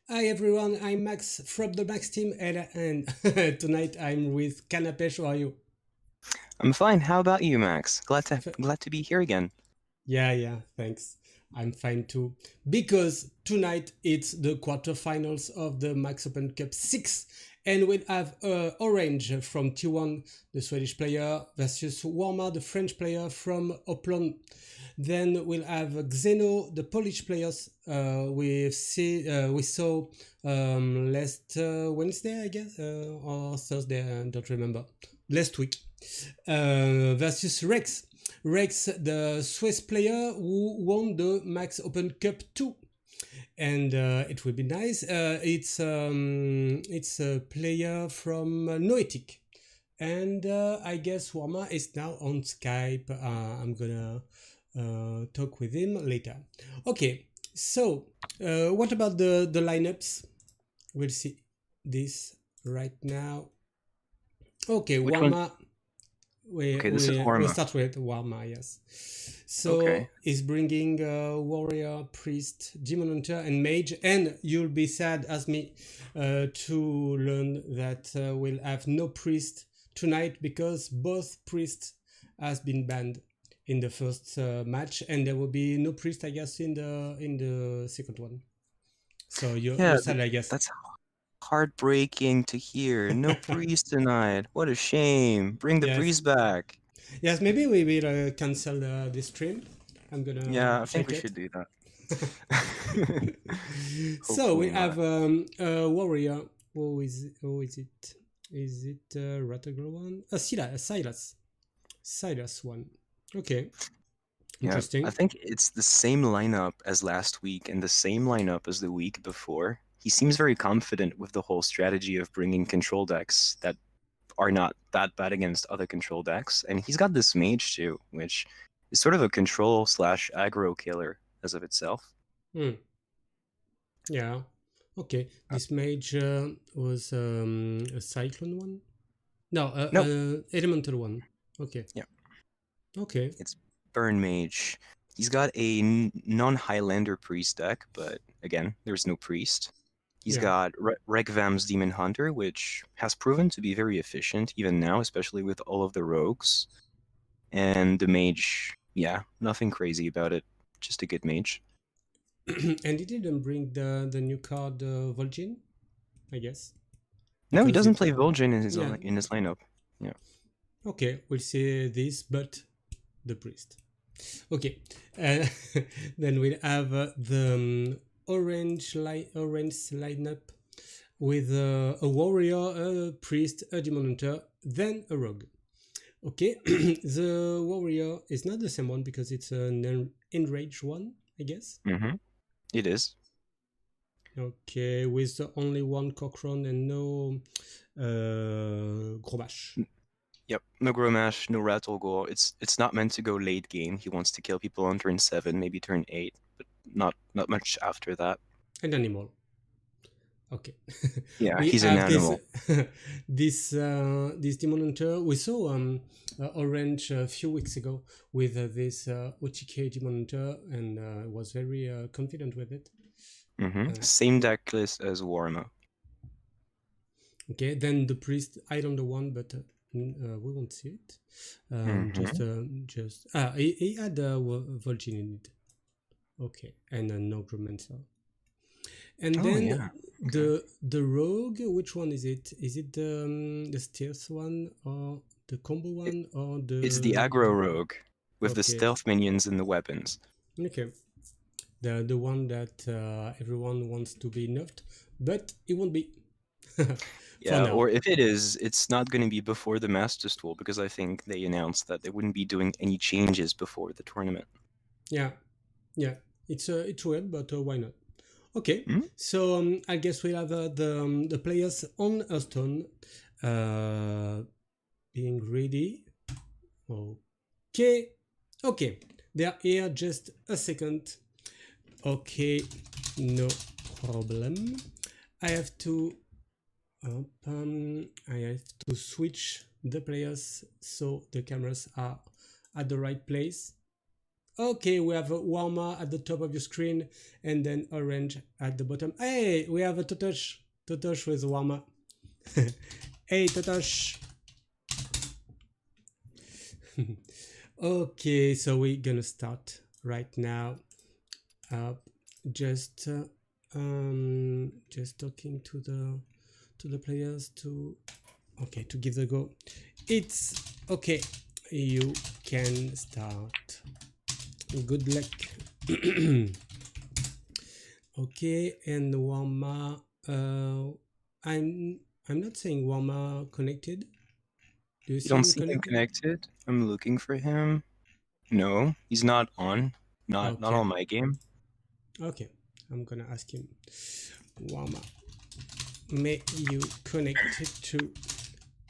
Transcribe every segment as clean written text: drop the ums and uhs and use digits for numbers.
Hi everyone, I'm Max from the Max team, and tonight I'm with Kanapesh. How are you? I'm fine. How about you, Max? Glad to F- glad to be here again. yeah, thanks. I'm fine too. Because tonight it's the quarterfinals of the Max Open Cup 6, and we'll have Orange from T1, the Swedish player, versus Warma, the French player from Oplon. Then we'll have Xeno, the Polish players. We saw last Wednesday, I guess, or Thursday. I don't remember. Last week, versus Rex. Rex, the Swiss player who won the Max Open Cup 2, and it will be nice. It's a player from Noetic, and I guess Warma is now on Skype. I'm gonna talk with him later. Okay, so what about the lineups? We'll see this right now. Okay, Which one? Warma. We, Okay, this is we, we Warma. start with Warma, yes. Okay. So he's bringing warrior, priest, demon hunter, and mage. And you'll be sad as me to learn that we'll have no priest tonight because both priests has been banned in the first match, and there will be no priest, I guess, in the second one. So you're Yeah, sad, I guess. that's heartbreaking to hear. No priest tonight. What a shame. Bring the Yes. priest back. Yes, maybe we will cancel the stream. I'm gonna Yeah, I think check we it. should do that. So we Hopefully have not. a warrior. Who is it? Is it Ratagro one? Silas. Silas one. Okay, Yeah, I interesting. think it's the same lineup as last week and the same lineup as the week before. He seems very confident with the whole strategy of bringing control decks that are not that bad against other control decks. And he's got this mage too, which is sort of a control slash aggro killer as of itself. Hmm. Yeah. Okay. Uh, This mage was a cyclone one. No, no, elemental one. Okay. yeah, Okay. it's Burn Mage. He's got a non-Highlander priest deck, but again, there's no priest. He's Yeah. got Regvam's Demon Hunter, which has proven to be very efficient even now, especially with all of the rogues. And the mage, yeah, nothing crazy about it, just a good mage. And he didn't bring the new card Vol'jin, I guess, No, he because doesn't it. play Vol'jin in his Yeah. lineup. Yeah. Okay, we'll say this, but the priest. Okay, uh, then we'll have orange lineup with a warrior, a priest, a demon hunter, then a rogue. Okay, the warrior is not the same one because it's an enraged one, I guess. Mm-hmm. It is. Okay, with only one cockron and no Grobash. Yep, no Grommash, no Rattlegore. It's not meant to go late game. He wants to kill people on turn 7, maybe turn 8, but not much after that. An animal. Okay, Yeah, we he's an have this animal. this demon hunter. We saw orange a few weeks ago with this OTK demon hunter, and was very confident with it. Same deck list as Warma. Okay, then the priest. I don't know one, but we won't see it. Mm-hmm. He had Vol'jin in it. Okay, and no Grummancer. And Oh then yeah. Okay. the rogue, which one is it? Is it the stealth one or the combo It, one or it's the the aggro rogue with the okay, stealth minions and the weapons. okay, the one that everyone wants to be nerfed, but it won't be for Yeah, now. or if it is, it's not going to be before the Masters Duel because I think they announced that they wouldn't be doing any changes before the tournament. Yeah, yeah, it's weird, but why not? Okay, Hmm? so I guess we'll have the players on Hearthstone being ready. Okay, okay, they are here. Just a second. Okay, no problem. I have to I have to switch the players so the cameras are at the right place. Okay, we have a Warma at the top of your screen and then orange at the bottom. Hey, we have a Totosh. Totosh with Warma. Hey, Totosh. Okay, so we're gonna start right now. Just talking to the players to give the go. It's okay. You can start. Good luck. Okay, and Warma. I'm not saying Warma connected. Do you You see don't him see him connected? connected? I'm looking for him. No, he's not on. Not Okay. on my game. Okay. I'm gonna ask him. Warma, may you connect to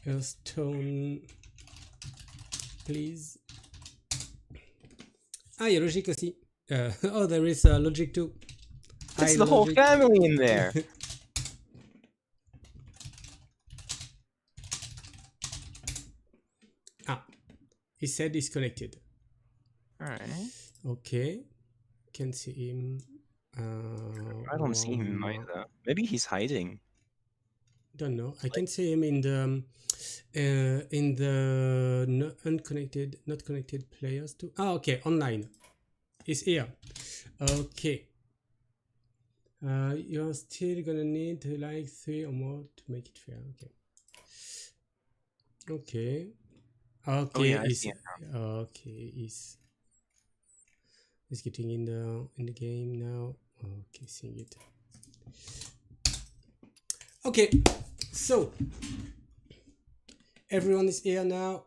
a stone, please? Ah, il y a Logic aussi. Oh, there is Logic too. It's Hi, the whole Logic. family in there. Ah, he said he's connected. All right. Okay, can see him. I don't see him either. Maybe he's hiding. Don't know. I can see him in the unconnected, not connected players too. Ah, okay, online. He's here. Okay. You're still gonna need like 3 or more to make it fair. Okay. Okay. Oh Okay. yeah, I see him. Okay. He's getting in the game now. Okay, seeing it. Okay. So everyone is here now.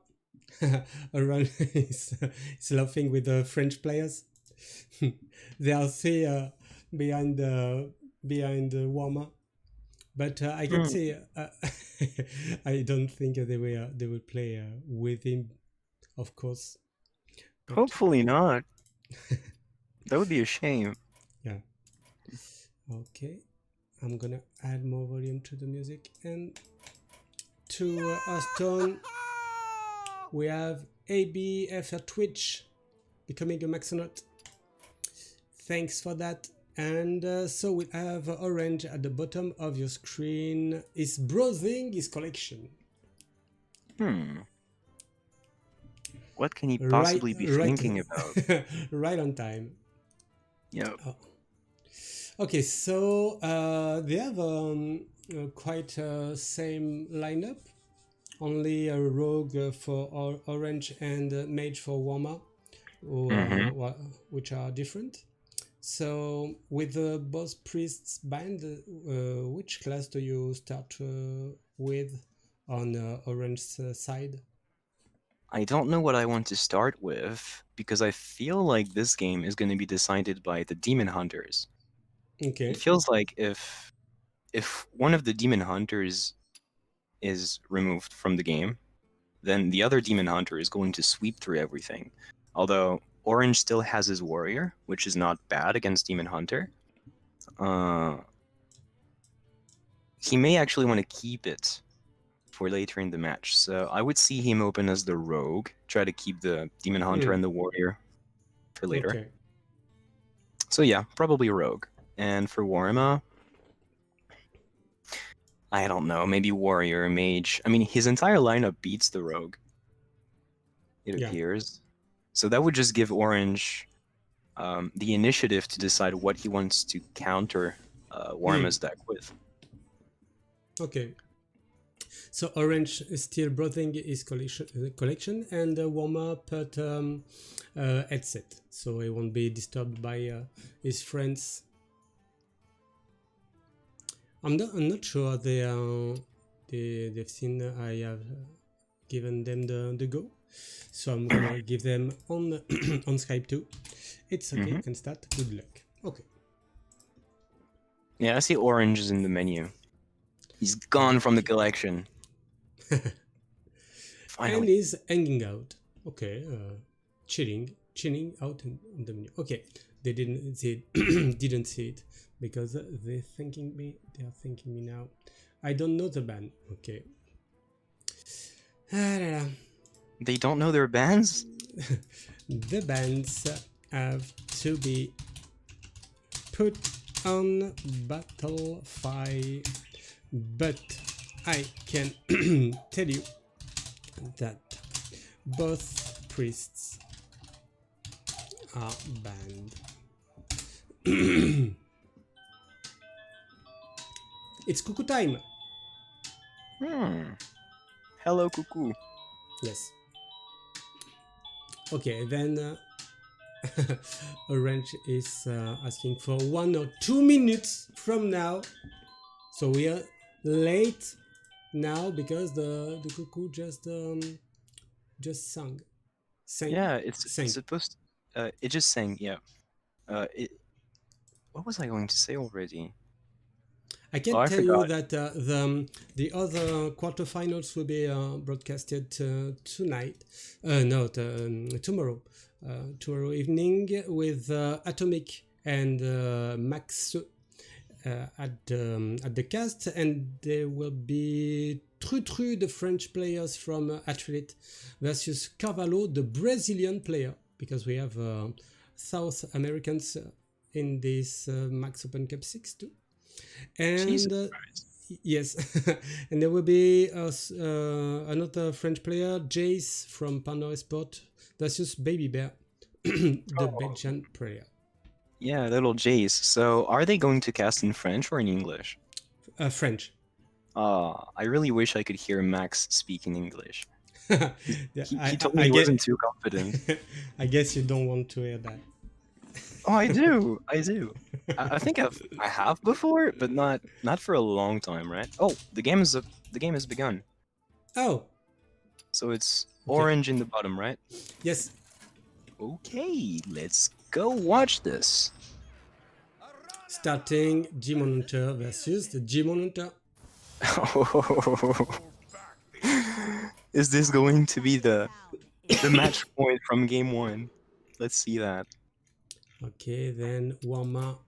Around is laughing with the French players. They are three behind the Warma, but I can say I don't think they will play with him, of course. But Hopefully not. That would be a shame. yeah. Okay, I'm gonna add more volume to the music and to Aston. We have ABF at Twitch becoming a Maxonaut. Thanks for that. And so we have Orange at the bottom of your screen is browsing his collection. What can he possibly be thinking about? Right on time. Yep. Oh. Okay, so they have quite same lineup. Only a rogue for Orange and mage for Warma, which are different. So with the both priests bind, which class do you start with on Orange's side? I don't know what I want to start with because I feel like this game is going to be decided by the demon hunters. Okay. It feels like if one of the demon hunters is removed from the game, then the other demon hunter is going to sweep through everything. Although Orange still has his warrior, which is not bad against demon hunter. He may actually want to keep it for later in the match. So I would see him open as the rogue, try to keep the demon hunter and the warrior for later. Okay. So yeah, probably rogue. And for Warma, I don't know, maybe warrior, mage. I mean, his entire lineup beats the rogue, it appears. So that would just give Orange the initiative to decide what he wants to counter Warma's deck with. Okay. So Orange is still browsing his collection and Warma put headset, so he won't be disturbed by his friends. I'm not sure they've seen I have given them the go, so I'm gonna give them on on Skype too. It's okay, you can start. Good luck. Okay. Yeah, I see Orange is in the menu. He's gone from the collection. Finally. And he's hanging out. Okay, chilling out in the menu. Okay, they didn't see it, didn't see it because they are thinking me now. I don't know the band. Okay. They don't know their bands? The bands have to be put on battlefield, but I can tell you that both priests are banned. It's cuckoo time. Hello, cuckoo. Yes. Okay, then Orange is asking for 1 or 2 minutes from now. So we are late now because the cuckoo just sang. Yeah, it's Sang. supposed. It just sang. Yeah. It. What was I going to say already? I Oh, can I tell you forgot. that the other quarterfinals will be broadcasted tonight. No, tomorrow. Tomorrow evening with Atomic and Max at the cast, and there will be Trutru, the French players from Athlete, versus Carvalho, the Brazilian player, because we have South Americans in this Max Open Cup 6 too. Jesus And Christ. yes, and there will be another French player, Jace from Pandora Sport, versus Baby Bear, the Belgian player. Yeah, little Jace. So, are they going to cast in French or in English? French. I really wish I could hear Max speak in English. Yeah, He told me he get. wasn't too confident. I guess you don't want to hear that. Oh, I do. I do. I think I have before, but not for a long time, right? Oh, the game has begun. Oh, So it's okay. orange in the bottom, right? Yes. Okay, let's go watch this. Starting Demon Hunter versus the Demon Hunter. Is this going to be the match point from game 1? Let's see that. Okay, then Warma.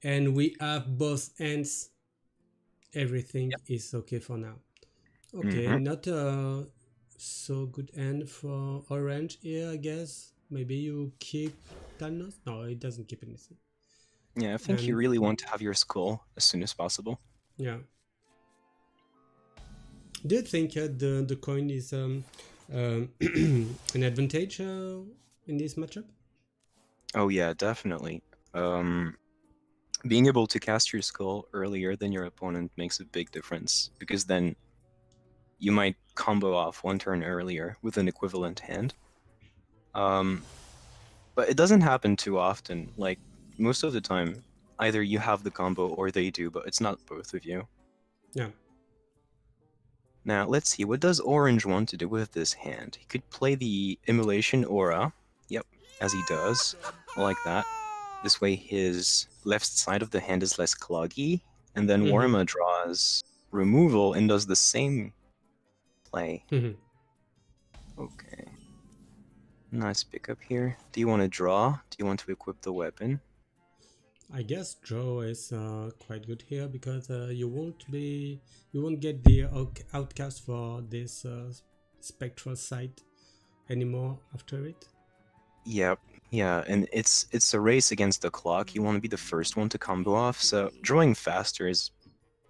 And we have both ends. Everything is okay for now. Okay, Mm-hmm. not a so good end for Orange here, I guess. Maybe you keep Thanos? No, it doesn't keep anything. Yeah, I think you And really want to have your skull as soon as possible. yeah. Do you think the coin is an advantage in this matchup? Oh yeah, definitely. Being able to cast your skull earlier than your opponent makes a big difference, because then you might combo off one turn earlier with an equivalent hand. But it doesn't happen too often. Like, most of the time, either you have the combo or they do, but it's not both of you. Yeah. Now, let's see, what does Orange want to do with this hand? He could play the Immolation Aura. Yep, as he does. Like that. This way his left side of the hand is less cloggy, and then Warma draws removal and does the same play. Okay. Nice pickup here. Do you want to draw? Do you want to equip the weapon? I guess draw is quite good here because you won't get the outcast for this spectral sight anymore after it. Yep. Yeah, and it's a race against the clock. You want to be the first one to combo off, so drawing faster is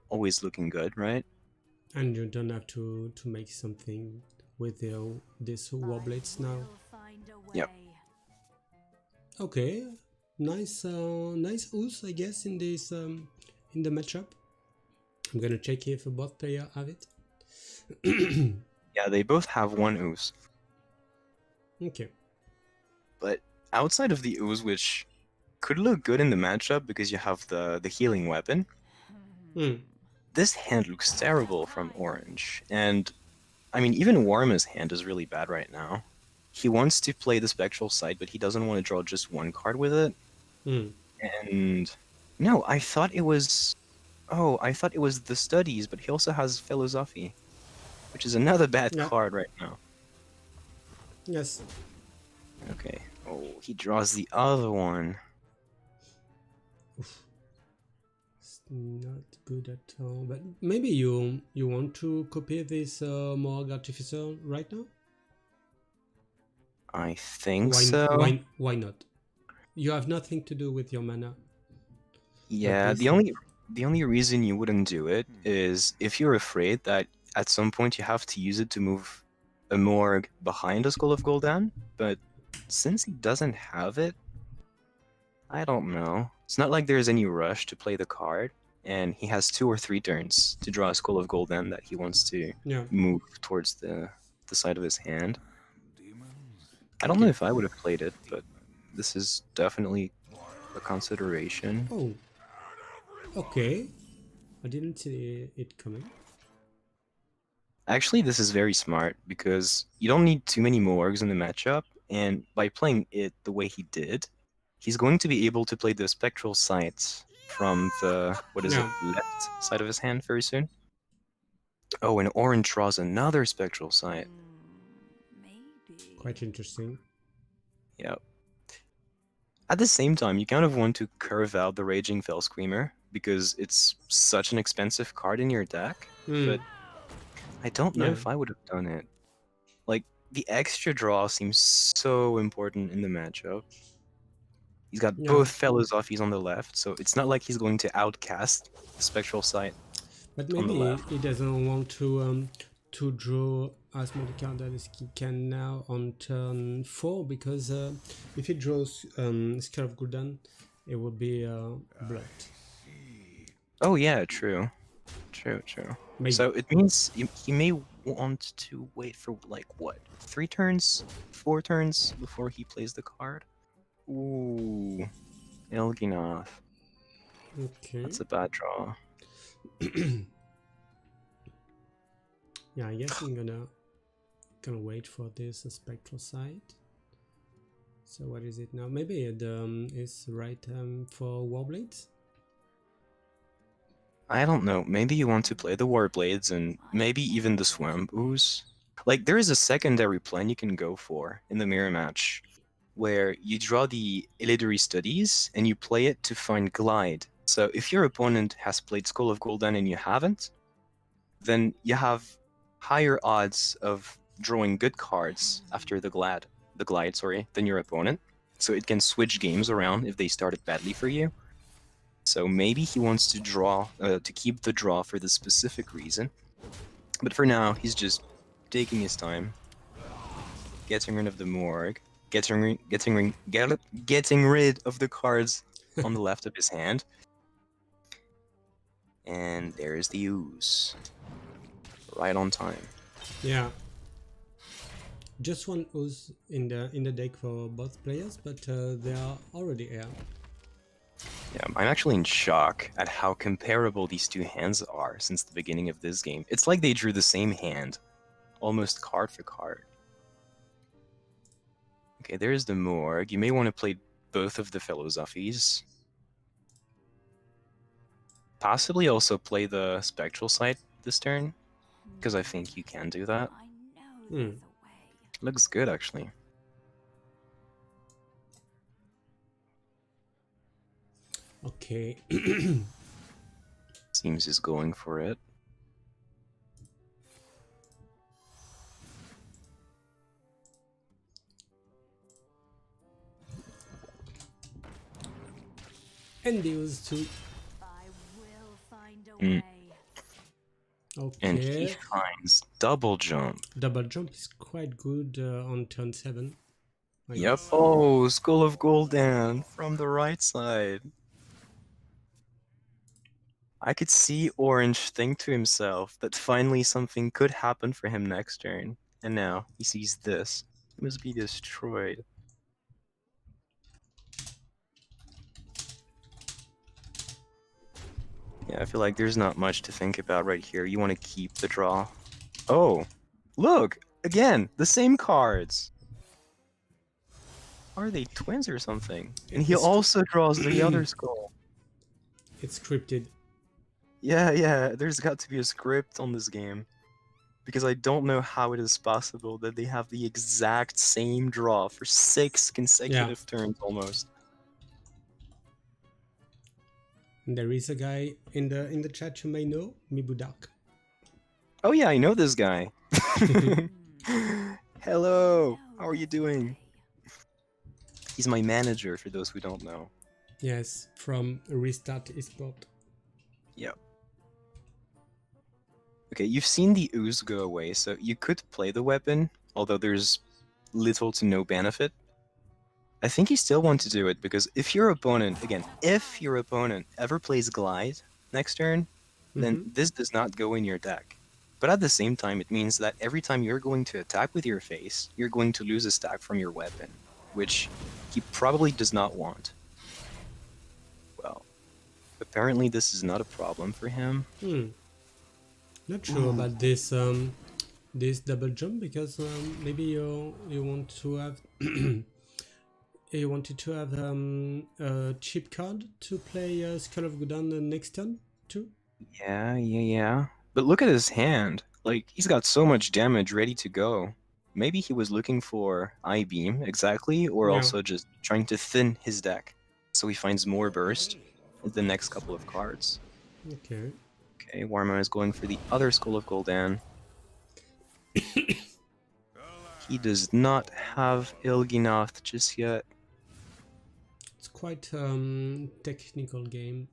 always looking good, right? And you don't have to make something with these warblades now. Yep. Okay, nice ooze, I guess, in this in the matchup. I'm gonna check if both players have it. Yeah, they both have one ooze. Okay. But outside of the ooze, which could look good in the matchup because you have the healing weapon, this hand looks terrible from Orange. And I mean, even Warma's hand is really bad right now. He wants to play the Spectral Sight, but he doesn't want to draw just one card with it. And no, I thought it was... Oh, I thought it was the Studies, but he also has Philosophy, which is another bad card right now. Yes. Okay. Oh, he draws the other one. Oof. It's not good at all. But maybe you want to copy this Morg Artificer right now? I think Why so. why not? You have nothing to do with your mana at Yeah, this. the only reason you wouldn't do it is if you're afraid that at some point you have to use it to move a morgue behind a Skull of Gul'dan, but since he doesn't have it, I don't know. It's not like there's any rush to play the card, and he has 2 or 3 turns to draw a Skull of Gul'dan that he wants to Yeah. move towards the side of his hand. I don't know Okay. if I would have played it, but this is definitely a consideration. Oh. Okay. I didn't see it coming. Actually, this is very smart because you don't need too many morgues in the matchup, and by playing it the way he did, he's going to be able to play the spectral sight from the, what is it, Yeah. left side of his hand very soon. Oh, and orange draws another spectral sight. Maybe. Quite interesting. Yep. At the same time, you kind of want to curve out the Raging Fell Screamer because it's such an expensive card in your deck, but I don't know Yeah. if I would have done it. Like, the extra draw seems so important in the matchup. He's got Yeah. both Philosophies on the left, so it's not like he's going to outcast the Spectral Sight But on the maybe left. he doesn't want to draw as many cards as he can now on turn 4 because if he draws Skull of Gul'dan, it will be blood. Oh yeah, true. True. Maybe. So it means he may want to wait for, like, what? 3 turns? 4 turns before he plays the card? Ooh. Elginath. Okay. That's a bad draw. Yeah, I guess I'm gonna wait for this spectral sight. So what is it now? Maybe it is right for Warblades. I don't know. Maybe you want to play the Warblades and maybe even the Swamp Ooze. Like, there is a secondary plan you can go for in the mirror match where you draw the Illidary Studies and you play it to find Glide. So if your opponent has played Skull of Gul'dan and you haven't, then you have higher odds of drawing good cards after the glide, than your opponent. So it can switch games around if they started badly for you. So maybe he wants to draw, to keep the draw for this specific reason. But for now, he's just taking his time, getting rid of the morgue, getting rid of the cards on the left of his hand. And there's the ooze. Right on time. Yeah. Just one ooze in the deck for both players, but they are already here. Yeah, I'm actually in shock at how comparable these two hands are since the beginning of this game. It's like they drew the same hand, almost card for card. Okay, there's the morgue. You may want to play both of the Philosophies. Possibly also play the Spectral Sight this turn, because I think you can do that. I know there's a way. Looks good, actually. Okay. Seems he's going for it. And the ooze too. I will find a way. Okay. And he finds Double Jump. Double jump is quite good on turn 7. I Yep. guess. Oh, Skull of Gul'dan from the right side. I could see Orange think to himself that finally something could happen for him next turn. And now he sees this. He must be destroyed. Yeah, I feel like there's not much to think about right here. You want to keep the draw. Oh, look! Again, the same cards! Are they twins or something? And he It's- also draws the other skull. It's scripted. Yeah, there's got to be a script on this game. Because I don't know how it is possible that they have the exact same draw for 6 consecutive turns almost. And there is a guy in the chat you may know, Mibudak. Oh yeah, I know this guy. Hello, how are you doing? He's my manager, for those who don't know. Yes, from Restart Esport. Yep. Okay, you've seen the ooze go away, so you could play the weapon, although there's little to no benefit. I think you still want to do it, because if your opponent, again, if your opponent ever plays Glide next turn, then this does not go in your deck. But at the same time, it means that every time you're going to attack with your face, you're going to lose a stack from your weapon, which he probably does not want. Well, apparently this is not a problem for him. Not sure about this this double jump, because maybe you want to have you wanted to have a cheap card to play Skull of Gul'dan the next turn too. Yeah. But look at his hand. Like, he's got so much damage ready to go. Maybe he was looking for I-Beam, exactly, or Yeah. also just trying to thin his deck so he finds more burst in the next couple of cards. Okay. Okay, Warma is going for the other Skull of Gul'dan. He does not have Il'gynoth just yet. It's quite technical game.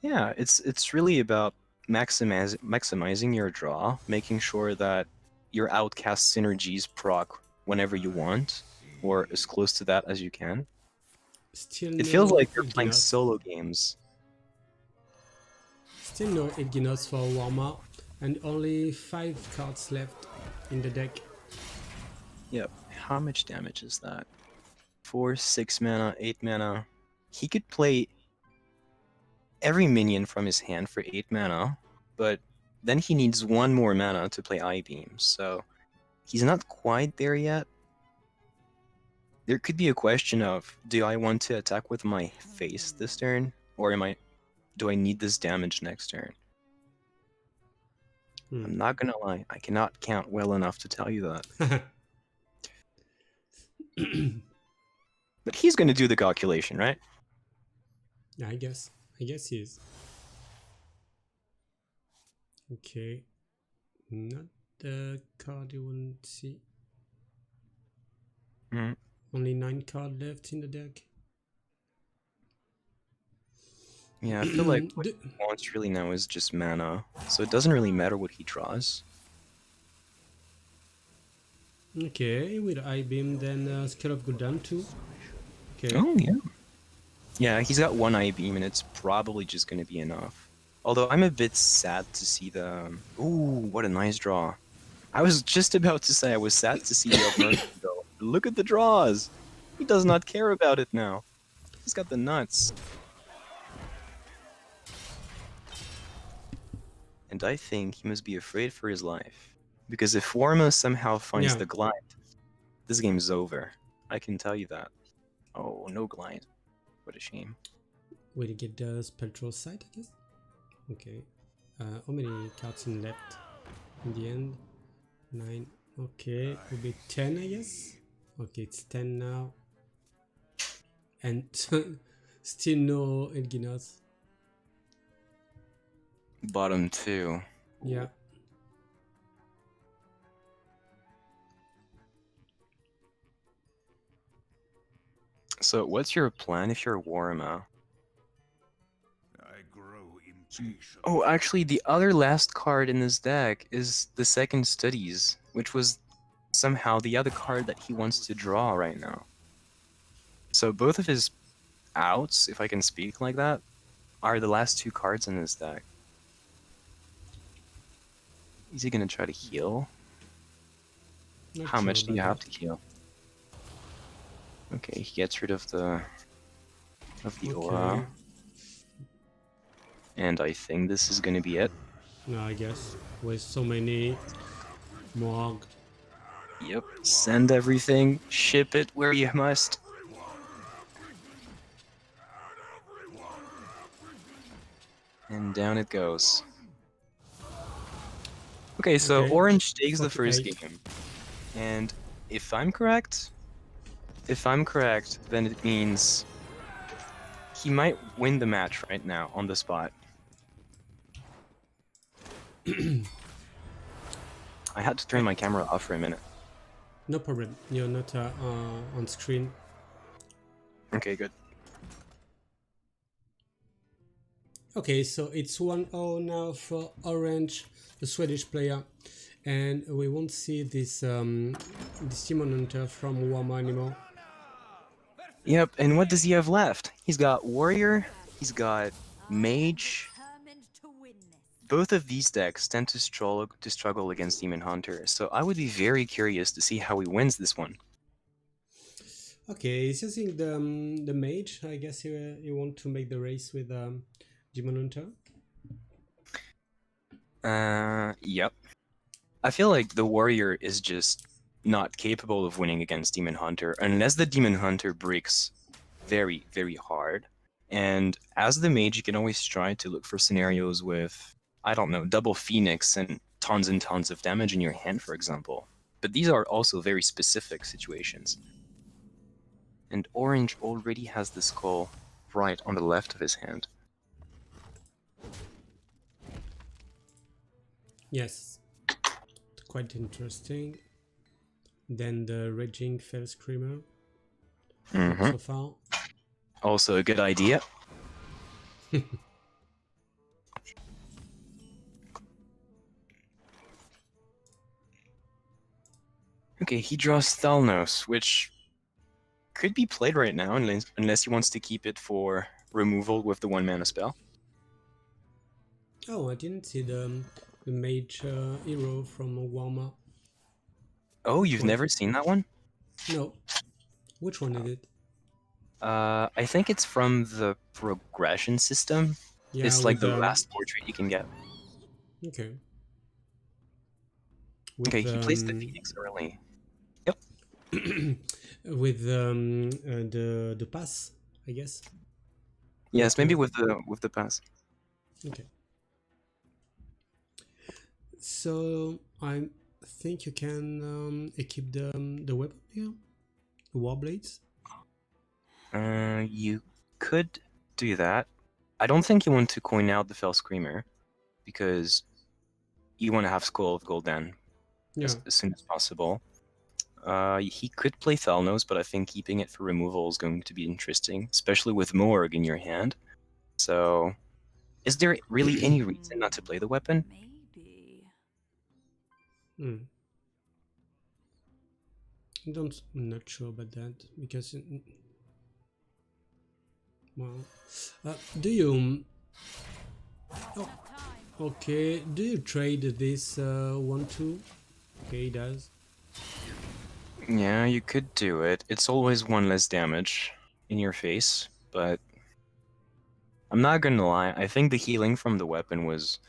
Yeah, it's really about maximizing your draw, making sure that your outcast synergies proc whenever you want, or as close to that as you can. Still It feels no like you're playing Il'gynoth. solo games. Still no Il'gynoth for Warma, and only 5 cards left in the deck. Yep. How much damage is that? 4, 6 mana, 8 mana. He could play every minion from his hand for 8 mana, but then he needs 1 more mana to play I-Beam, so he's not quite there yet. There could be a question of, do I want to attack with my face this turn, or do I need this damage next turn? I'm not gonna lie, I cannot count well enough to tell you that. But he's gonna do the calculation, right? Yeah, I guess he is. Okay, not the card you want to see. Only 9 cards left in the deck. Yeah, I feel like what he wants really now is just mana, so it doesn't really matter what he draws. Okay, with I-Beam, then Skull of Gul'dan too. Okay. Oh, yeah. Yeah, he's got 1 I-Beam, and it's probably just gonna be enough. Although I'm a bit sad to see the... Ooh, what a nice draw. I was just about to say I was sad to see the Mercy go. Look at the draws! He does not care about it now. He's got the nuts. And I think he must be afraid for his life. Because if Warma somehow finds the Glide, this game's over. I can tell you that. Oh, no Glide. What a shame. Way to get the spectral side, I guess. Okay. How many cards in left in the end? 9. Okay, will be 10, I guess. Okay, it's 10 now. And still no Il'gynoth. Bottom 2. Yeah. So, what's your plan if you're Warma? Oh, actually, the other last card in this deck is the second Studies, which was somehow the other card that he wants to draw right now. So both of his outs, if I can speak like that, are the last 2 cards in this deck. Is he gonna try to heal? Not How sure much do you about have that. to heal? Okay, he gets rid of the aura. And I think this is gonna be it. No, I guess. With so many Morg. Yep, send everything, ship it where you must. And down it goes. Okay, so Okay. Orange takes the first 48. game. And if I'm correct, then it means he might win the match right now on the spot. I had to turn my camera off for a minute. No problem. You're not on screen. Okay, good. Okay, so it's 1-0 now for Orange, the Swedish player, and we won't see this Demon Hunter from Warma anymore. Yep, and what does he have left? He's got Warrior, he's got Mage. Determined to win this. Both of these decks tend to struggle against Demon Hunter, so I would be very curious to see how he wins this one. Okay, he's using the Mage. I guess he want to make the race with Demon Hunter. Yep. I feel like the Warrior is just not capable of winning against Demon Hunter unless the Demon Hunter breaks very, very hard. And as the Mage, you can always try to look for scenarios with, I don't know, double Phoenix and tons of damage in your hand, for example. But these are also very specific situations. And Orange already has the skull right on the left of his hand. Yes, quite interesting. Then the Raging Fell Screamer. So far. Also a good idea. Okay, he draws Thalnos, which could be played right now unless he wants to keep it for removal with the 1-mana spell. Oh, I didn't see the Mage hero from Warma. Oh, you've What? never seen that one? No. Which one is it? I think it's from the progression system. Yeah, It's like with, the last portrait you can get. Okay. With, Okay, he plays the Phoenix early. Yep. with the pass, I guess. Yes, maybe with the pass. Okay. So I think you can equip the weapon here, the Warblades. You could do that. I don't think you want to coin out the Fell Screamer because you want to have Skull of Gul'dan as soon as possible. He could play Thalnos, but I think keeping it for removal is going to be interesting, especially with Morg in your hand. So, is there really any reason not to play the weapon? Maybe. I'm not sure about that because well, do you? Oh, okay. Do you trade this 1-2? Okay, he does. Yeah, you could do it. It's always one less damage in your face, but I'm not gonna lie, I think the healing from the weapon was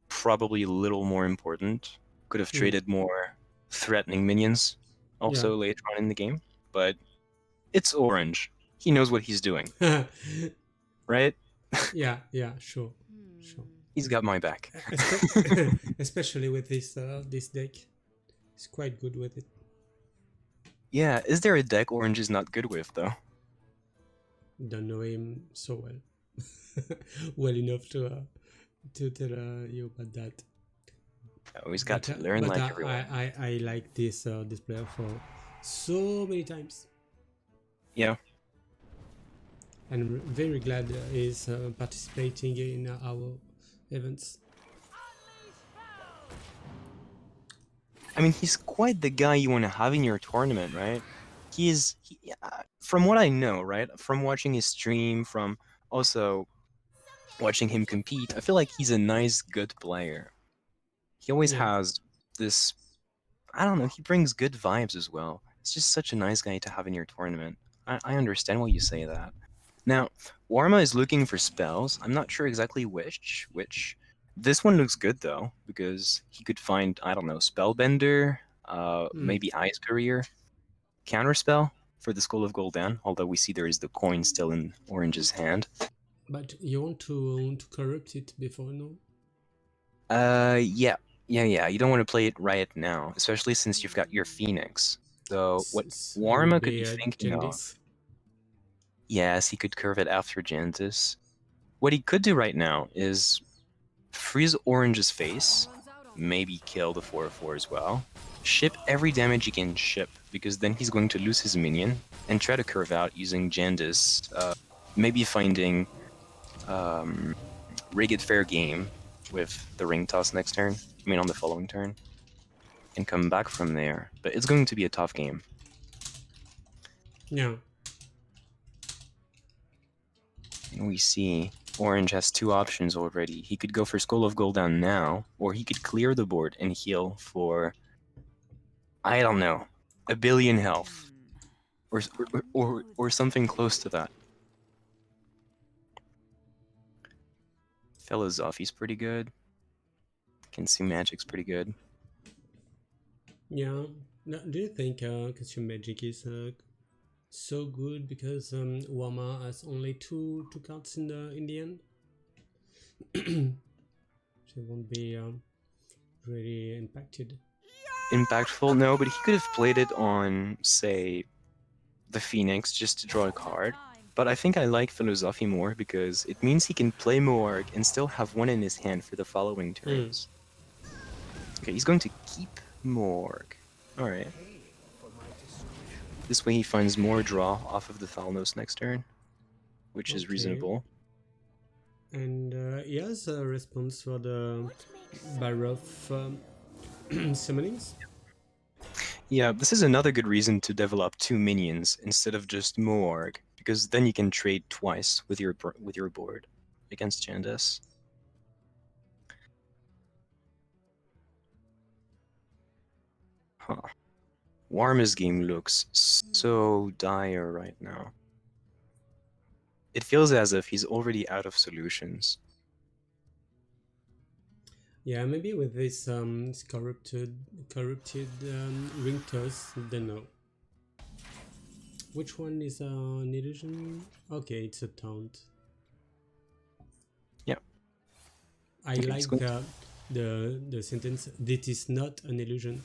probably a little more important. Could have traded more threatening minions also later on in the game, but it's Orange. He knows what he's doing, right? yeah, sure. He's got my back. Especially with this deck. He's quite good with it. Yeah, is there a deck Orange is not good with, though? Don't know him so well. Well enough to tell you about that. Always got to learn like everyone. I like this player for so many times. Yeah. And I'm very glad he's participating in our events. I mean, he's quite the guy you want to have in your tournament, right? From what I know, right? From watching his stream, from also watching him compete, I feel like he's a nice, good player. He always has this, I don't know, he brings good vibes as well. He's just such a nice guy to have in your tournament. I understand why you say that. Now, Warma is looking for spells. I'm not sure exactly which. This one looks good, though, because he could find, I don't know, Spellbender, maybe Ice Courier, Counterspell for the Skull of Gul'dan, although we see there is the coin still in Orange's hand. But you want to corrupt it before, no? Yeah. You don't want to play it right now, especially since you've got your Phoenix. So what Warma could be thinking of... Yes, he could curve it after Jantis. What he could do right now is freeze Orange's face, maybe kill the 4/4 as well, ship every damage he can ship because then he's going to lose his minion and try to curve out using Jandis, maybe finding Rigged Fair Game with the ring toss next turn, I mean on the following turn, and come back from there. But it's going to be a tough game. Yeah. And we see Orange has two options already. He could go for Skull of Gul'dan now, or he could clear the board and heal for, I don't know, 1 billion health, or something close to that. Philosophy's pretty good. Consume Magic's pretty good. Yeah. No, do you think Consume Magic is so good because Warma has only two cards in the end? So it won't be really impacted. Impactful? No, but he could have played it on, say, the Phoenix just to draw a card. But I think I like Philosophy more because it means he can play Morg and still have one in his hand for the following turns. Okay, he's going to keep Morg. Alright. This way he finds more draw off of the Thalnos next turn, which is Okay. reasonable. And he has a response for the Baroth summonings. Yeah, this is another good reason to develop 2 minions instead of just Morg, because then you can trade twice with your board against Jandis. Huh. Warma's game looks so dire right now. It feels as if he's already out of solutions. Yeah, maybe with this corrupted ring toss, don't know. Which one is an illusion? Okay, it's a taunt. Yep. I Okay, like the sentence. This is not an illusion.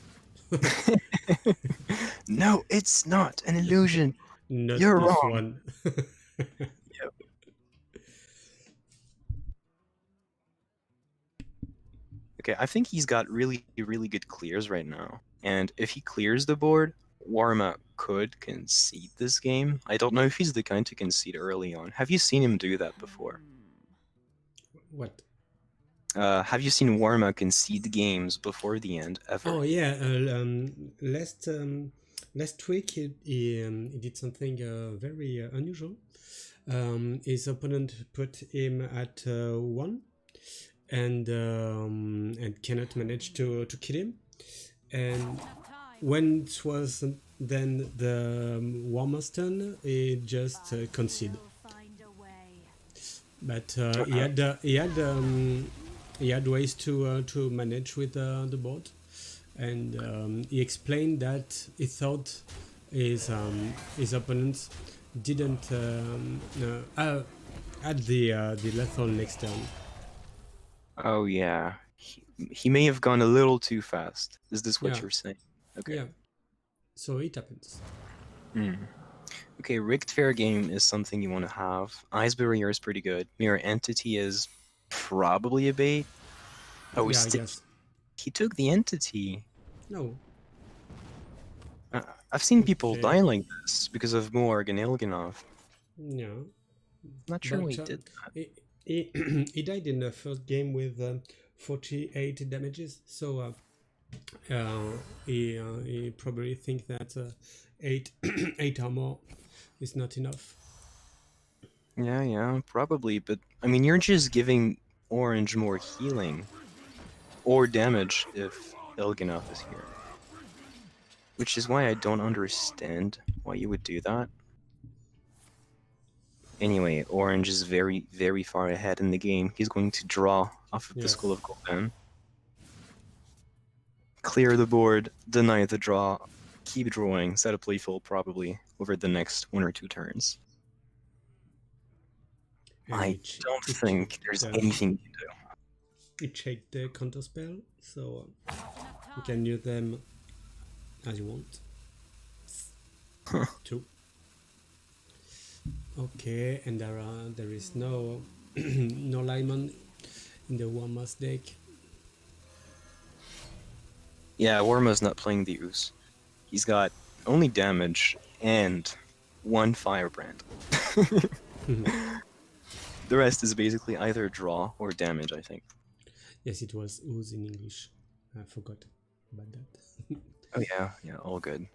No, it's not an illusion. Not You're this wrong. one. Yep. Okay, I think he's got really, really good clears right now. And if he clears the board, Warma could concede this game. I don't know if he's the kind to concede early on. Have you seen him do that before? What? Have you seen Warma concede games before the end, ever? Oh yeah, last week he did something very unusual. His opponent put him at 1 and cannot manage to kill him. And when it was then the Warma's turn, he just conceded. But he had ways to manage with the board, and he explained that he thought his opponents didn't add the lethal next turn. Oh yeah, he may have gone a little too fast. Is this what Yeah. you're saying? Okay. Yeah, so it happens. Okay, Rigged Fair Game is something you want to have. Ice Barrier is pretty good. Mirror Entity is probably a bait. Oh, Yeah, I guess. he took the Entity. No. I've seen people Okay. die like this because of Morg and Ilganov. Yeah. Not sure But he did that. he died in the first game with 48 damages, so he probably think that 8 armor is not enough. Yeah, probably. But I mean, you're just giving Orange more healing or damage if Ilganov is here. Which is why I don't understand why you would do that. Anyway, Orange is very, very far ahead in the game. He's going to draw off of the Yes. Skull of Gul'dan. Clear the board, deny the draw, keep drawing, set a playful probably over the next 1 or 2 turns. And I don't think there's anything you can do. You check the counter spell, so you can use them as you want. 2. Okay, and there is no no Lyman in the Warma's deck. Yeah, Warma's not playing the Ooze. He's got only damage and one firebrand. The rest is basically either draw or damage, I think. Yes, it was ooze in English. I forgot about that. Oh yeah, yeah, all good.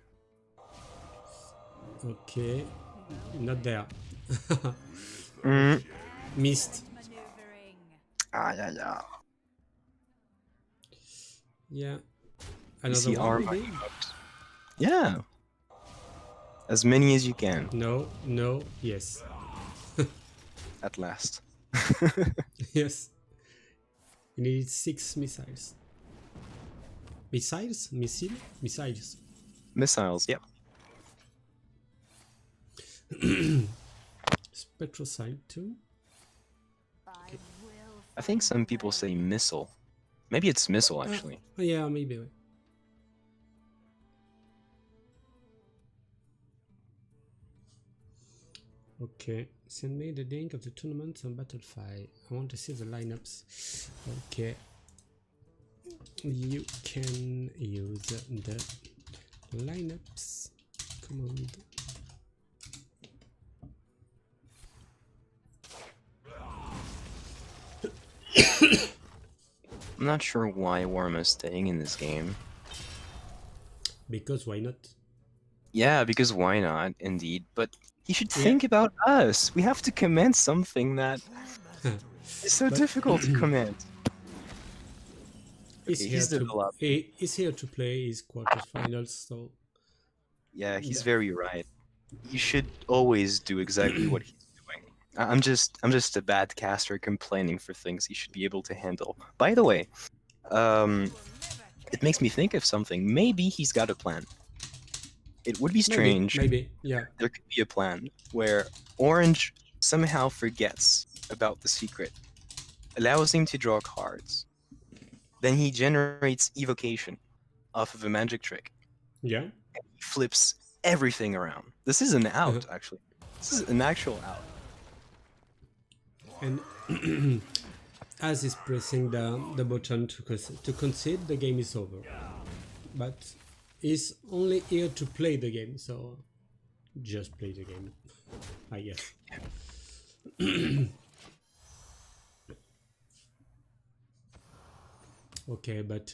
Okay, not there. Mm. Missed. Maneuvering. Ah, yeah, yeah. Yeah. You Another see one, armor. maybe? Yeah, as many as you can No, no, yes. at last. Yes. You need 6 missiles. Missiles? Missile? Missiles. Missiles, yep. Spectrocide too? I will I think some find people a say way. missile. Maybe it's missile actually. Yeah, maybe. Okay, send me the link of the tournament on Battlefy. I want to see the lineups. Okay, you can use the lineups command. I'm not sure why Warma is staying in this game. Because why not? Yeah, because why not, indeed. But he should Yeah. think about us. We have to commence something that is so But difficult to commence. he's Okay, here he's to developed. he's here to play his quarterfinals. So Yeah, he's very right. You should always do exactly what he's doing. I'm just a bad caster complaining for things he should be able to handle. By the way, it makes me think of something. Maybe he's got a plan. It would be strange. maybe, yeah. There could be a plan where Orange somehow forgets about the secret, allows him to draw cards. Then he generates evocation off of a magic trick. Yeah. He flips everything around. This is an out, actually. This is an actual out. And as he's pressing the button to concede, the game is over. But he's only here to play the game, so just play the game, I guess. Okay, but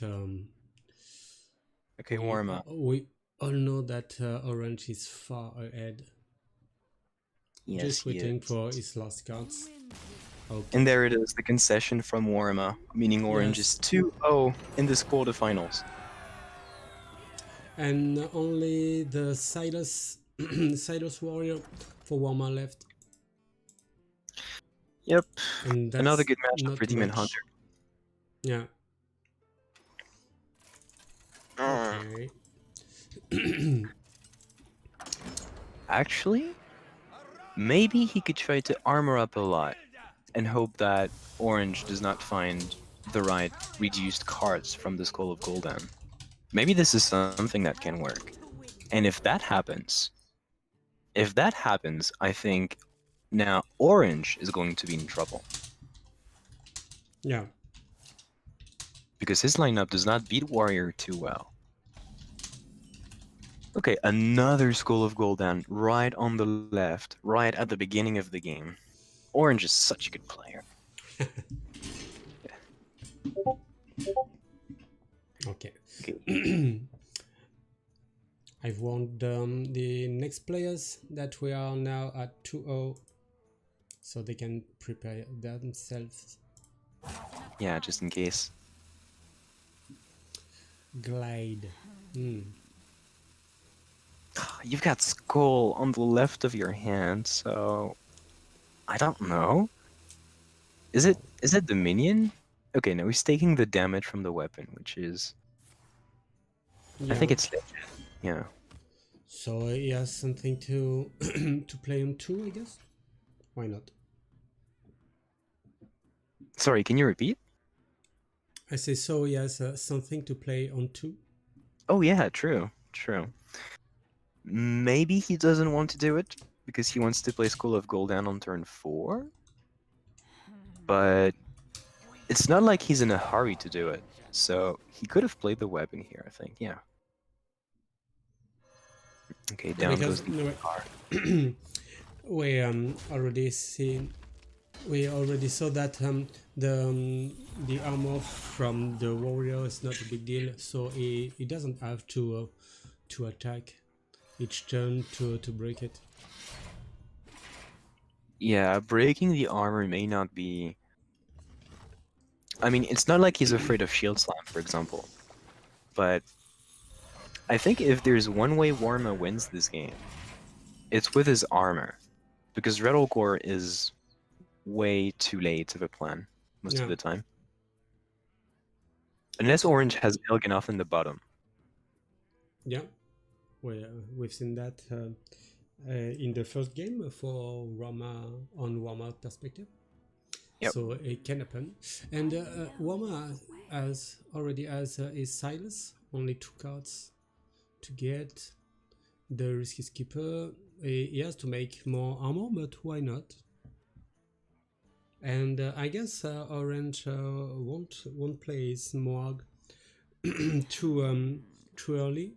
Okay, Warma. we all know that Orange is far ahead. Yes, Just he waiting is. for his last cards. Okay. And there it is, the concession from Warma, meaning Orange Yes. is 2-0 in this quarterfinals. And only the Silas Silas Warrior for Warma left. Yep, And that's another good matchup not for Demon much. Hunter. Yeah. Okay. Actually, maybe he could try to armor up a lot and hope that Orange does not find the right reduced cards from the Skull of Gul'dan. Maybe this is something that can work. And if that happens, I think now Orange is going to be in trouble. Yeah. Because his lineup does not beat Warrior too well. Okay, another Skull of Gul'dan right on the left, right at the beginning of the game. Orange is such a good player. Okay. Okay. I've warned the next players that we are now at 2-0, so they can prepare themselves. Yeah, just in case. Glide. You've got Skull on the left of your hand, so I don't know. Is it the minion? Okay, no, he's taking the damage from the weapon, which is Yeah. I think it's legit. Yeah. So he has something to to play on 2, I guess. Why not? Sorry, can you repeat? I say so he has something to play on 2. Oh yeah, true. Maybe he doesn't want to do it because he wants to play School of Gul'dan on turn 4. But it's not like he's in a hurry to do it. So he could have played the weapon here, I think. Yeah. Okay, down Because goes the no, car. we already saw that the armor from the warrior is not a big deal, so he doesn't have to attack each turn to break it. Yeah, breaking the armor may not be. I mean, it's not like he's afraid of shield slam, for example. But I think if there's one way Warma wins this game, it's with his armor. Because Red Core is way too late of a plan most Yeah, of the time. Unless Orange has Il'gynoth in the bottom. yeah. We've seen that in the first game for Rama on Warma perspective. Yep. So it can happen. And Warma already has his Silas, only 2 cards to get. The Risky Skipper, he has to make more armor, but why not? And I guess Orange won't play his Moag too early,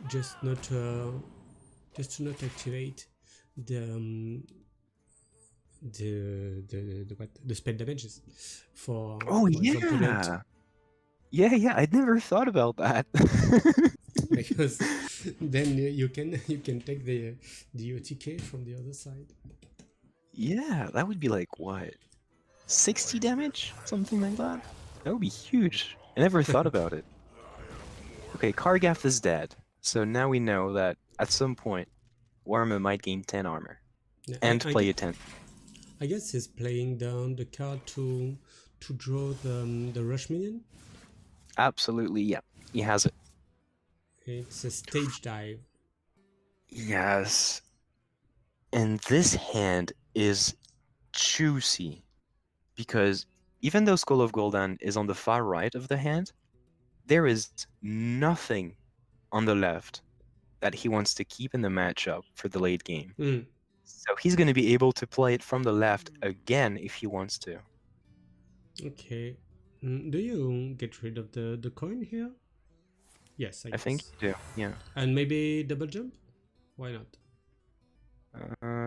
just not to not activate the the spell damages for his opponent. Yeah, I'd never thought about that. Because then you can take the OTK from the other side. Yeah, that would be like what? 60 damage? Something like that? That would be huge. I never thought about it. Okay, Kargath is dead. So now we know that at some point, Warma might gain 10 armor. Yeah, And play a 10. I guess he's playing down the card to draw the rush minion. Absolutely, yeah. He has it. It's a stage dive. Yes. And this hand is juicy. Because even though Skull of Gul'dan is on the far right of the hand, there is nothing on the left that he wants to keep in the matchup for the late game. Mm. So he's going to be able to play it from the left again if he wants to. Okay. Do you get rid of the coin here? Yes, I I guess. think you do, yeah. And maybe double jump? Why not?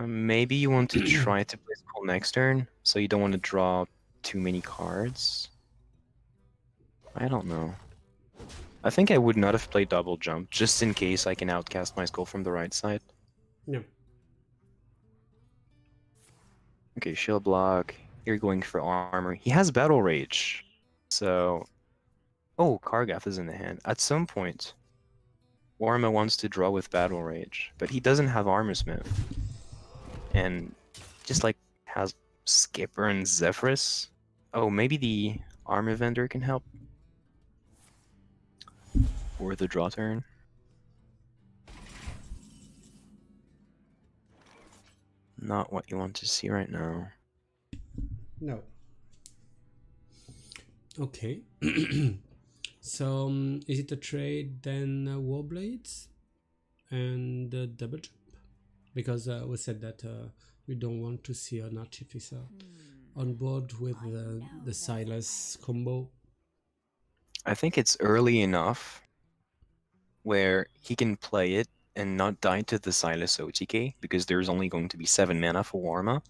Maybe you want to try to play Skull next turn, so you don't want to draw too many cards. I don't know. I think I would not have played double jump, just in case I can outcast my Skull from the right side. Yeah. Okay, shield block. You're going for armor. He has battle rage. So... Oh, Kargath is in the hand. At some point, Warma wants to draw with battle rage, but he doesn't have armor smith. And just like has Skipper and Zephyrus. Oh, maybe the armor vendor can help. Or the draw turn. Not what you want to see right now. No. Okay. So is it a trade then Warblades and double jump? Because we said that we don't want to see an artificer on board with the Silas combo. I think it's early enough where he can play it and not die to the Silas OTK, because there's only going to be 7 mana for Warma.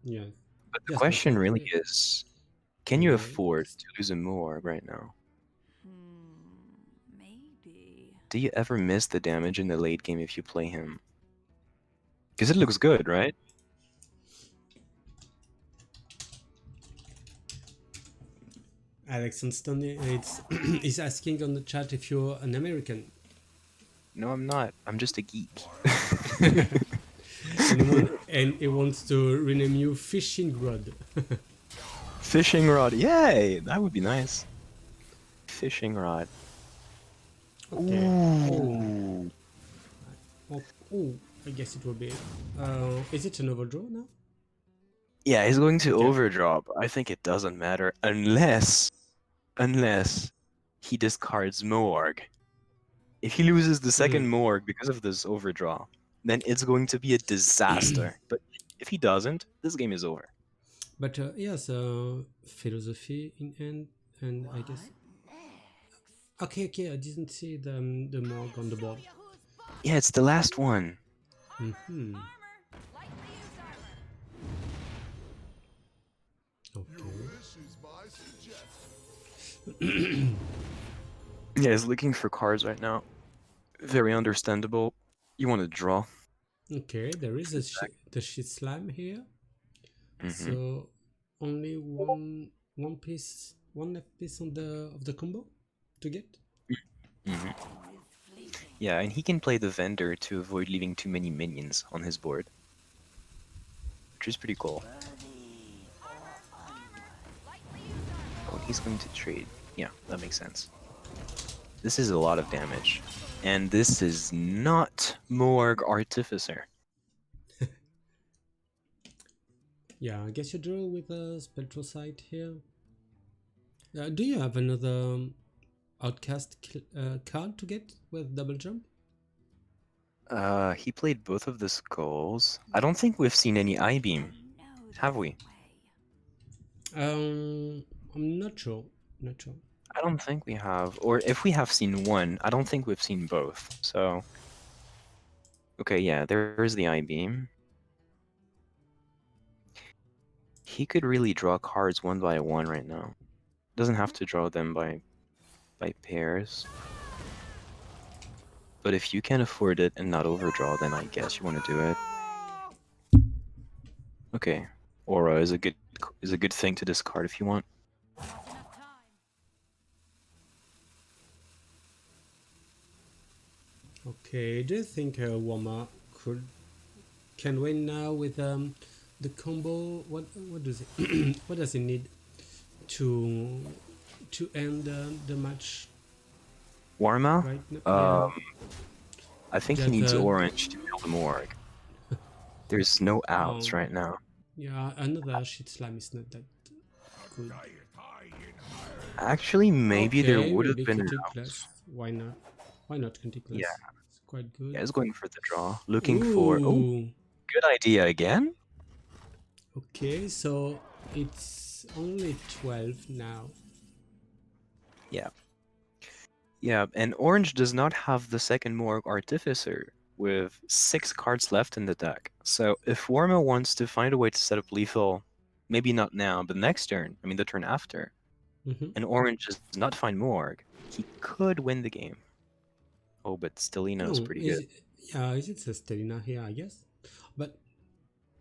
Yeah. But the Yes, question really is, can you Yeah, afford to lose a Moorg right now? Maybe. Do you ever miss the damage in the late game if you play him? Because it looks good, right? Alex Anston is asking on the chat if you're an American. No, I'm not. I'm just a geek. And he wants to rename you Fishing Rod. Fishing rod. Yay! That would be nice. Fishing rod. Okay. Ooh. Oh, I guess it will be. Is it an overdraw now? Yeah, he's going to Okay. overdraw, but I think it doesn't matter unless he discards Moorg. If he loses the second Moorg because of this overdraw, then it's going to be a disaster. But if he doesn't, this game is over. But yes, philosophy in end, and I guess. Okay, I didn't see the Morg on the board. Yeah, it's the last one. Mm-hmm. Armor. Lightly used armor. Okay. Yeah, he's looking for cards right now. Very understandable. You want to draw. Okay, there is the shit slime here. Mm-hmm. So only one piece, one left piece on the of the combo to get. Mm-hmm. Yeah, and he can play the vendor to avoid leaving too many minions on his board, which is pretty cool. Lightly used armor. Oh, and he's going to trade. Yeah, that makes sense. This is a lot of damage. And this is not Morg Artificer. Yeah, I guess you draw with a Spectrosite here. Do you have another outcast card to get with double jump? He played both of the skulls. I don't think we've seen any I-beam, have we? I'm not sure. Not sure. I don't think we have. Or if we have seen one, I don't think we've seen both. So, okay, yeah, there's the I-beam. He could really draw cards one by one right now. Doesn't have to draw them by pairs. But if you can afford it and not overdraw, then I guess you want to do it. Okay, Aura is a good thing to discard if you want. Enough time. Okay, do you think Warma can win now with the combo? What does it what does it need to end the match Warma? right now? Yeah, I think he just needs orange to kill the Morg. There's no outs right now. yeah, another shit slime is not that good. Actually, maybe there Okay, would have maybe been an out. Canticleer. Why not? Why not Canticleer? Yeah, It's quite good. yeah, he's going for the draw. Looking for... Oh, Ooh. good idea again? Okay, so it's only 12 now. Yeah. Yeah, and orange does not have the second Morg Artificer, with 6 cards left in the deck. So if Warma wants to find a way to set up lethal, maybe not now, but next turn, I mean the turn after, and orange does not find Morg, he could win the game. Oh, but Stelino's Oh, pretty is good. it, yeah, is it Stelina here, I guess? But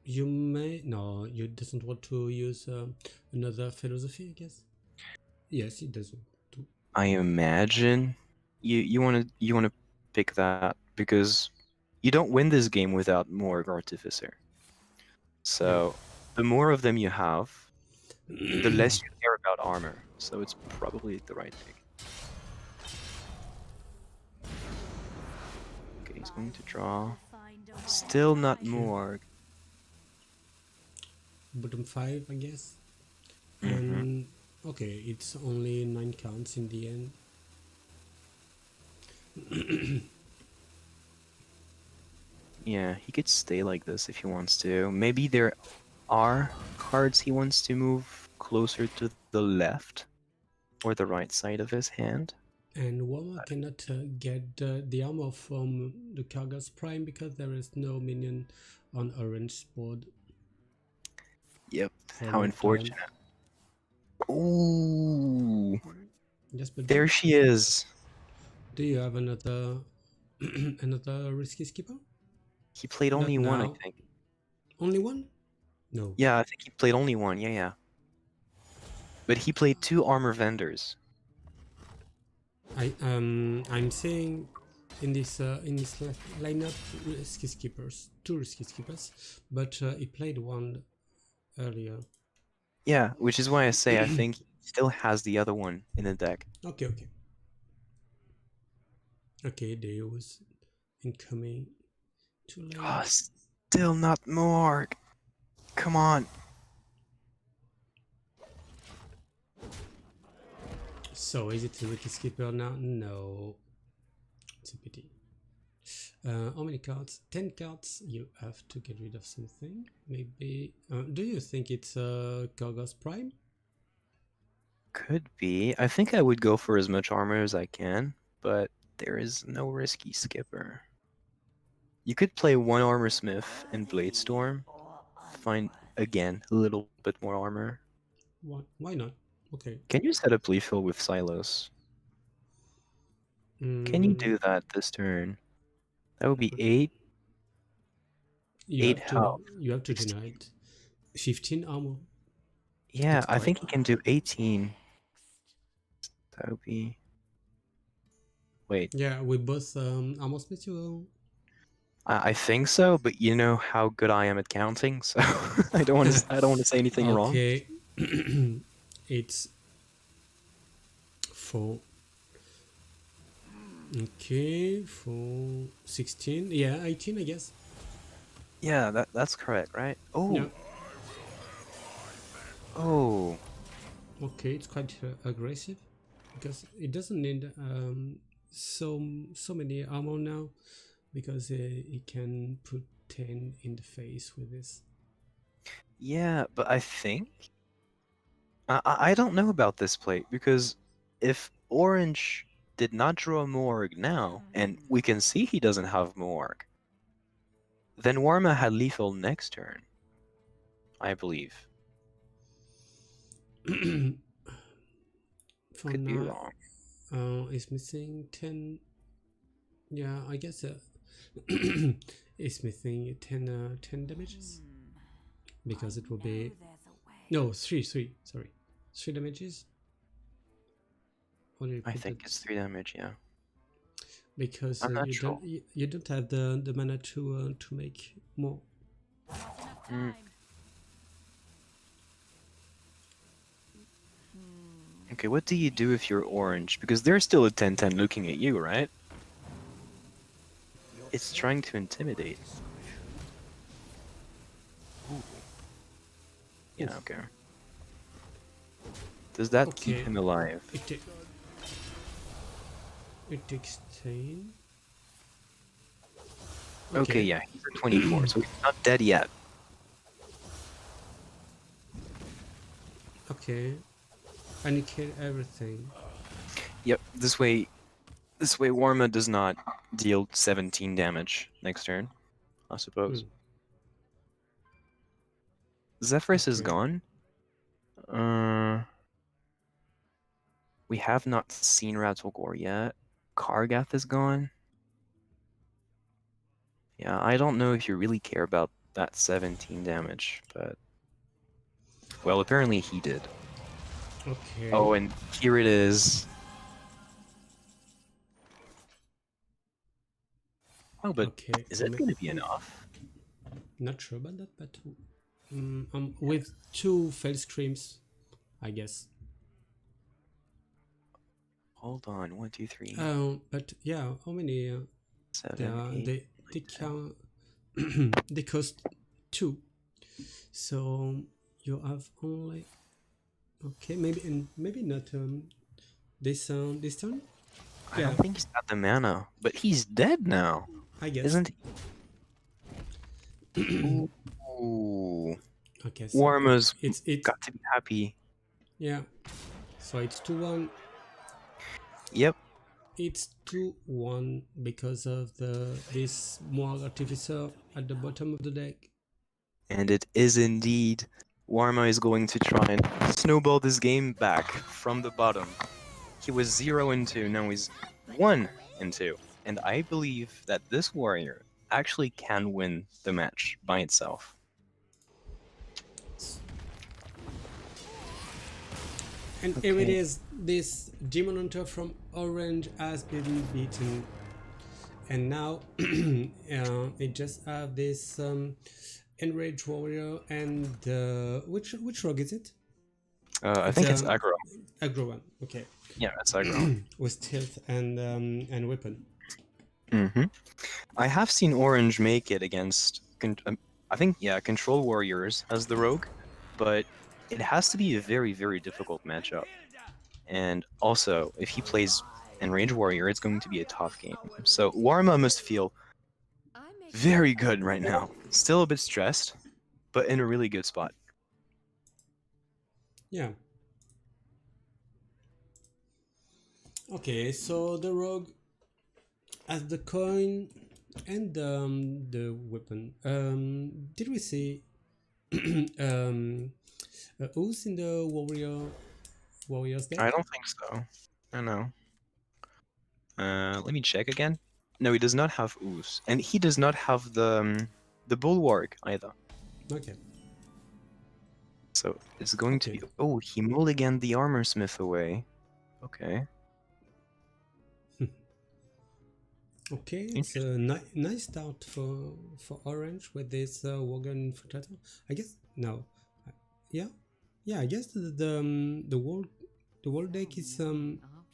you may, no, you doesn't want to use another philosophy, I guess? Yes, it doesn't. I imagine you wanna pick that because you don't win this game without Morg Artificer. So the more of them you have, the less you care about armor. So it's probably the right pick. Okay, he's going to draw. Find a way. Still not Morg. Bottom 5, I guess. Mhm. And okay, it's only 9 counts in the end. Yeah, he could stay like this if he wants to. Maybe there are cards he wants to move closer to the left or the right side of his hand. And Warma cannot get the armor from the Kargas Prime because there is no minion on orange board. Yep, For a how long unfortunate. time. Ooh, Yes, but there she is. do you have another another risky skipper? He played Not only one, I now. think. Only one? No. Yeah, I think he played only one, yeah. But he played 2 armor vendors. I'm saying in this lineup risky skippers, 2 risky skippers, but he played one earlier. Yeah, which is why I say I think he still has the other one in the deck. Okay. Okay, there was incoming. Too late. Oh, still not Morg. Come on. So is it a risky skipper now? No. It's a pity. How many cards? 10 cards. You have to get rid of something. Maybe. Do you think it's Kargas Prime? Could be. I think I would go for as much armor as I can, but there is no risky skipper. You could play one Armor Smith and Blade Storm. Find, again, a little bit more armor. Why not? Okay. Can you set up Lethal with Silos? Can you do that this turn? That would be 8. You 8 have to health. you have to 16. generate 15 armor. Yeah, It's I quite. think he can do 18. That would be... Wait, Yeah, we both armor smith you. I think so, but you know how good I am at counting, so I don't want to. I don't want to say anything wrong. Okay. It's 4. Okay, 4, 16. Yeah, 18, I guess. Yeah, that's correct, right? Oh, Yeah. oh, Okay, it's quite aggressive because it doesn't need so many armor now because it can put 10 in the face with this. yeah, but I think I don't know about this plate because if Orange did not draw a Morg now, and we can see he doesn't have Morg, then Warma had lethal next turn, I believe. For Could be now, wrong. it's missing 10. Yeah, I guess it's missing 10 damages because it will be no 3. Sorry, 3 damages. Or do you I put think that? it's 3 damage. Yeah, Because I'm not you sure. don't have the mana to make more. Mm. Okay, what do you do if you're Orange? Because they're still a 10-10 looking at you, right? It's trying to intimidate. Ooh. Yeah, Oof. okay. Does that keep Okay. him alive? It takes 10. Okay, yeah, he's at 24, so he's not dead yet. Okay. And you kill everything. Yep, this way Warma does not deal 17 damage next turn, I suppose. Zephyrus is Okay. gone. We have not seen Rattlegore yet. Kargath is gone. Yeah, I don't know if you really care about that 17 damage, but... Well, apparently he did. Okay. Oh, and here it is. Oh, but Okay. is it going to be enough? Not sure about that, but with 2 fail screams, I guess. Hold on, 1, 2, 3, But yeah, how many? 7, 8, They count. They cost 2, so you have only. Okay, maybe not this turn. I don't think he's got the mana, but he's dead now, I guess. isn't he? Ooh. Okay, so Warma's it's got to be happy. yeah. So it's 2-1. Yep. It's 2-1 because of this Moag Artificer at the bottom of the deck. And it is indeed. Warma is going to try and snowball this game back from the bottom. He was 0-2, now he's 1-2. And I believe that this warrior actually can win the match by itself. And here it is. This Demon Hunter from Orange has been beaten. And now it just have this Enraged Warrior and which rogue is it? I think it's aggro. Aggro one. Okay. Yeah, it's aggro. With stealth and weapon. I have seen Orange make it against, I think, yeah, Control Warriors as the rogue, but it has to be a very, very difficult matchup. And also, if he plays Enraged Warrior, it's going to be a tough game. So Warma must feel very good right now. Still a bit stressed, but in a really good spot. Yeah. Okay, so the rogue has the coin And the weapon. Did we see who's in the warriors I deck? don't think so. I know. Let me check again. No, he does not have ooze, and he does not have the bulwark either. Okay, So it's going to okay, be. Oh, he mulliganed the armor smith away. Okay. okay. It's Interesting. a nice start for orange with this Worgen infiltrator. I guess no, yeah, yeah. I guess the whole deck is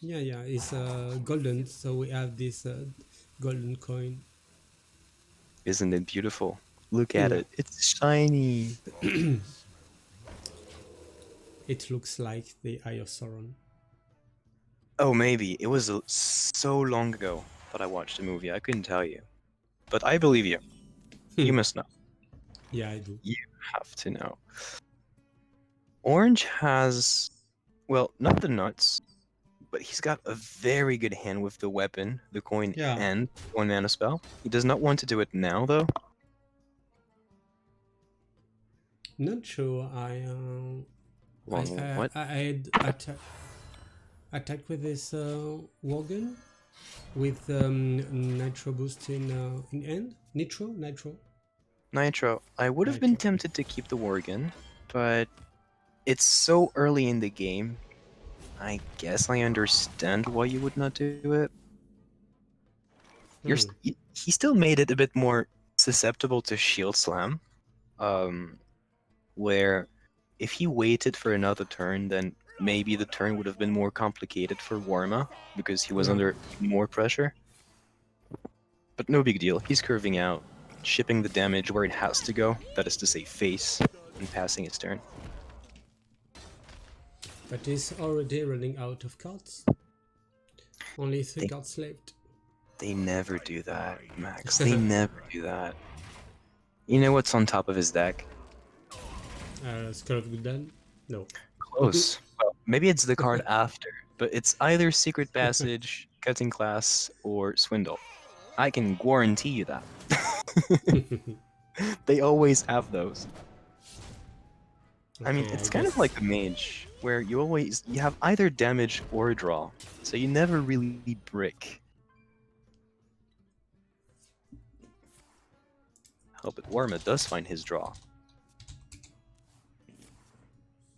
yeah is golden. So we have this golden coin. Isn't it beautiful? Look at Yeah, it. It's shiny. it looks like the Eye of Sauron. Oh, maybe. It was so long ago that I watched the movie. I couldn't tell you. But I believe you. You must know. Yeah, I do. You have to know. Orange has, well, not the nuts, but he's got a very good hand with the weapon, the coin, Yeah, and one mana spell. He does not want to do it now, though. not sure. Well, what? I had attack with this Worgen with nitro boost in end. Nitro. Nitro. I would have been Nitro. tempted to keep the Worgen, but it's so early in the game. I guess I understand why you would not do it. Hmm. He still made it a bit more susceptible to shield slam. Um, where if he waited for another turn, then maybe the turn would have been more complicated for Warma because he was Yeah, under more pressure. But no big deal. He's curving out, shipping the damage where it has to go. That is to say, face, and passing his turn. but he's already running out of cards. Only three They cards left. they never do that, Max. They never do that. You know what's on top of his deck? Skull of Gul'dan? No. Close. Well, maybe it's the card after, but it's either Secret Passage, Cutting Class, or Swindle. I can guarantee you that. They always have those. I mean, Okay, I it's kind of guess. like a mage, where you have either damage or draw, so you never really brick. Oh, but Warma does find his draw.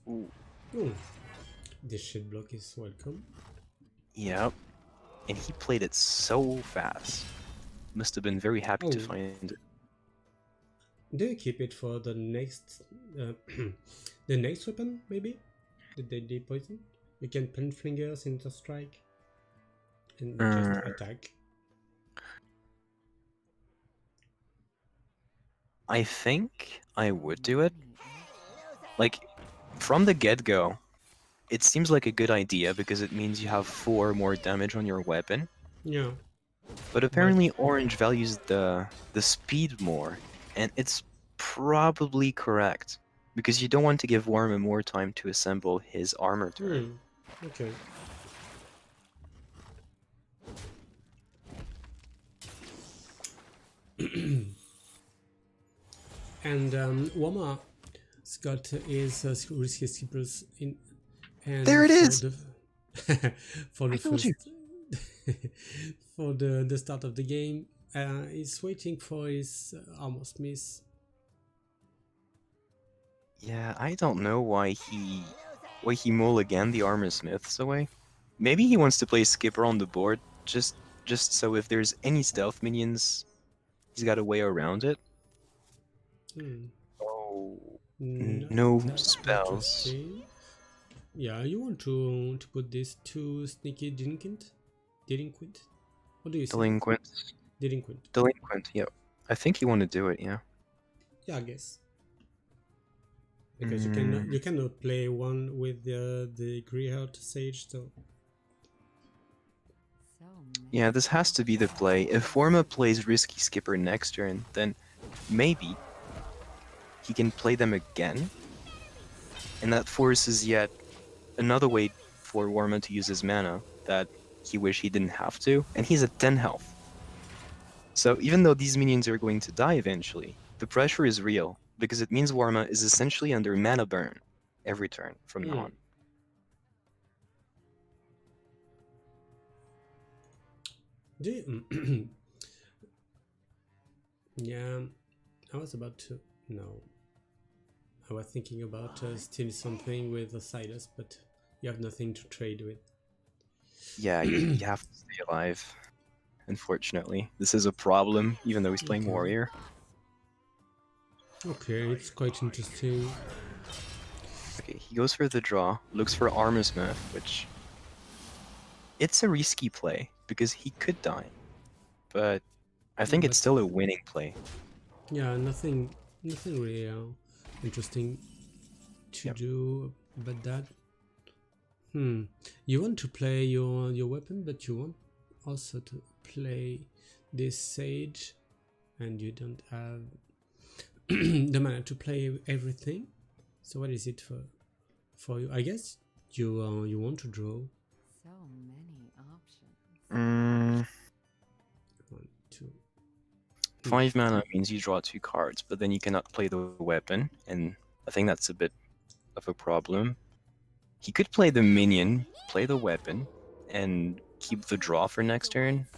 Ooh, Hmm. This shit block is welcome. yep. And he played it so fast. Must have been very happy to Oh, find it. do you keep it for the next, the next weapon maybe? The deadly poison. You can plant fingers into strike and just Uh, attack. I think I would do it. Like, from the get-go, it seems like a good idea because it means you have 4 more damage on your weapon. Yeah, But but apparently Orange values the speed more, and it's probably correct. Because you don't want to give Warma more time to assemble his armor turn. okay. And Wama Scott is risky skippers in, There and it for is! the for I the told you! first for the start of the game, he's waiting for his almost miss. Yeah, I don't know why he mulliganed the armor smiths away. Maybe he wants to play Skipper on the board, just so if there's any stealth minions, he's got a way around it. Hmm. Oh, Not no that spells. interesting. Yeah, you want to put this to sneaky delinquent? What do you say? Delinquent. Delinquent. Delinquent, yep. I think you want to do it, yeah. Yeah, I guess. Because Mm, you cannot play one with the Greyheart Sage, so So yeah, many this has to be the play. If Forma plays Risky Skipper next turn, then maybe he can play them again, and that forces yet another way for Warma to use his mana that he wish he didn't have to, and he's at 10 health. So even though these minions are going to die eventually, the pressure is real, because it means Warma is essentially under mana burn every turn from now Hmm. on. Do you, yeah, I was about to. No. I was thinking about steal something with Silas, but you have nothing to trade with. Yeah, you have to stay alive. Unfortunately, this is a problem, even though he's playing Okay. warrior. Okay, it's quite interesting. Okay, he goes for the draw, looks for Armorsmith, which it's a risky play because he could die, but I think it's But still a winning play. yeah, nothing really interesting to Yep. do but that. Hmm. You want to play your weapon, but you want also to play this sage, and you don't have the mana to play everything. So what is it for you? I guess you want to draw So many options. Mm, 1, 2. 5 mana means you draw 2 cards, but then you cannot play the weapon, and I think that's a bit of a problem. He could play the minion, play the weapon, and keep the draw for next turn,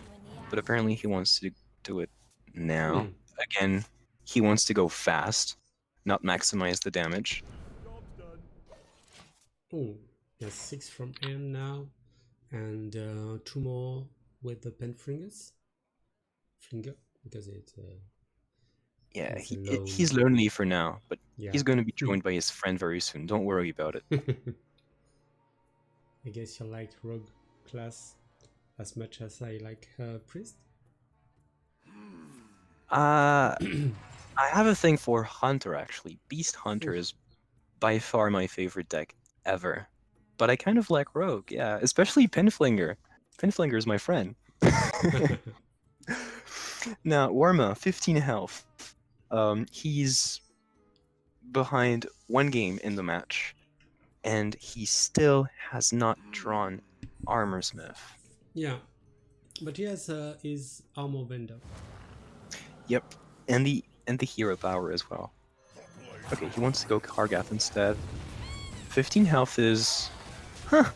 but apparently he wants to do it now. Again, he wants to go fast, not maximize the damage. Oh, there's 6 from hand now, and 2 more with the pen finger, because Yeah, it's alone. he's lonely for now, but Yeah. he's going to be joined by his friend very soon. Don't worry about it. I guess you like rogue class as much as I like priest. I have a thing for Hunter, actually. Beast Hunter Oof. is by far my favorite deck ever. But I kind of like Rogue, yeah, especially Pinflinger. Pinflinger is my friend. Now, Warma, 15 health. He's behind 1 game in the match, and he still has not drawn Armorsmith. Yeah, but he has his armor vendor. Yep, and the hero power as well. Okay, he wants to go Kargath instead. 15 health is... Huh,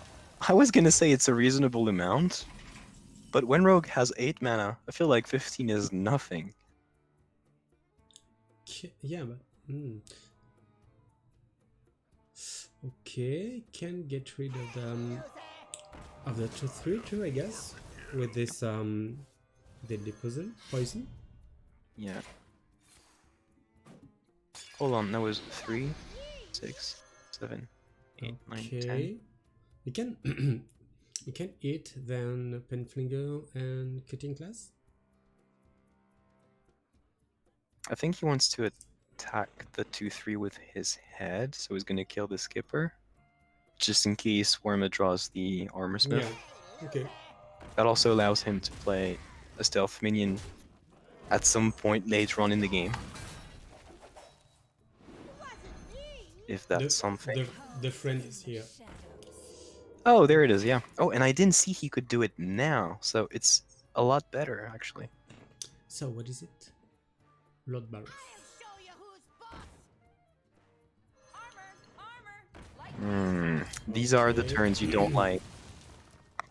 I was gonna say it's a reasonable amount, but when Rogue has 8 mana, I feel like 15 is nothing. Yeah, but okay, can get rid of the 2/3 too, I guess, with this deadly poison. Yeah. Hold on, that was 3, 6, 7, 8, 9, 10. Okay, you can you can eat then Penflinger and Cutting Class. I think he wants to attack the 2/3 with his head, so he's gonna kill the skipper. Just in case Warma draws the Armorsmith. Yeah. Okay. That also allows him to play a stealth minion at some point later on in the game. If that's something. The friend is here. Oh, there it is, yeah. Oh, and I didn't see he could do it now, so it's a lot better, actually. So what is it? Lord Barrow. These are the Okay. turns you don't like.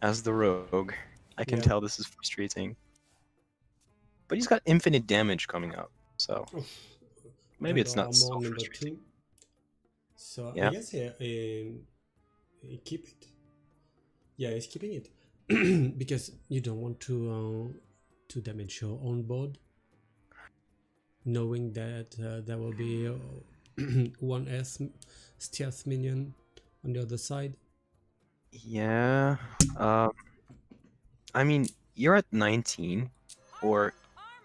As the rogue, I can Yeah. tell this is frustrating. But he's got infinite damage coming up, so maybe it's not so number frustrating. 2. So I Yeah. guess keep it. Yeah, he's keeping it because you don't want to damage your own board, knowing that there will be one stealth minion on the other side. Yeah. I mean, you're at 19 or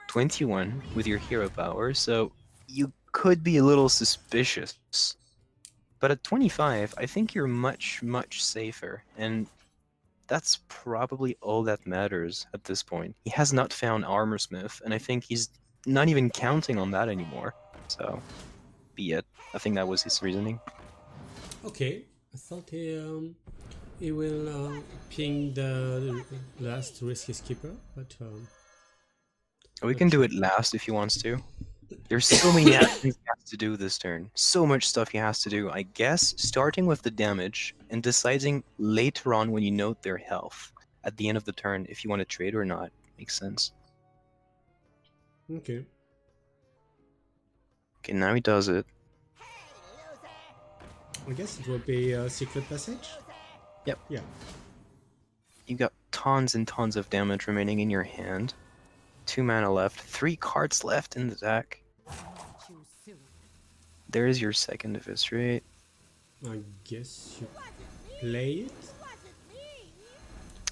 21 with your hero power, so you could be a little suspicious. But at 25, I think you're much, much safer, and that's probably all that matters at this point. He has not found Armorsmith, and I think he's not even counting on that anymore. So, be it. I think that was his reasoning. Okay, I thought he will ping the last risky skipper, but We can do it last if he wants to. There's so many actions he has to do this turn. So much stuff he has to do. I guess starting with the damage and deciding later on when you note their health at the end of the turn if you want to trade or not. Makes sense. Okay. Okay, now he does it. I guess it will be a secret passage. Yep. Yeah. You got tons and tons of damage remaining in your hand. 2 mana left. 3 cards left in the deck. There's your second Eviscerate. I guess you play it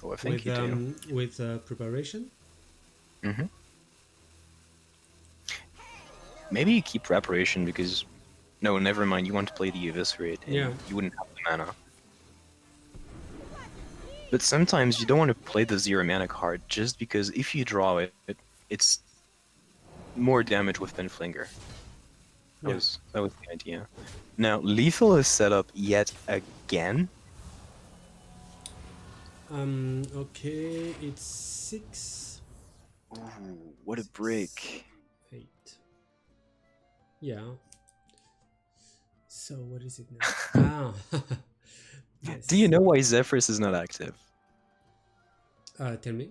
Oh, I think with you do. with preparation. Mm-hmm. Maybe you keep Preparation because... No, never mind. You want to play the Eviscerate. And Yeah. You wouldn't have the mana. But sometimes you don't want to play the 0 mana card just because if you draw it, it's more damage with Pinflinger. That was the idea. Now, Lethal is set up yet again. Okay, it's 6, Ooh, what a break. 8. Yeah. So what is it now? Yes. Do you know why Zephyrus is not active? Tell me.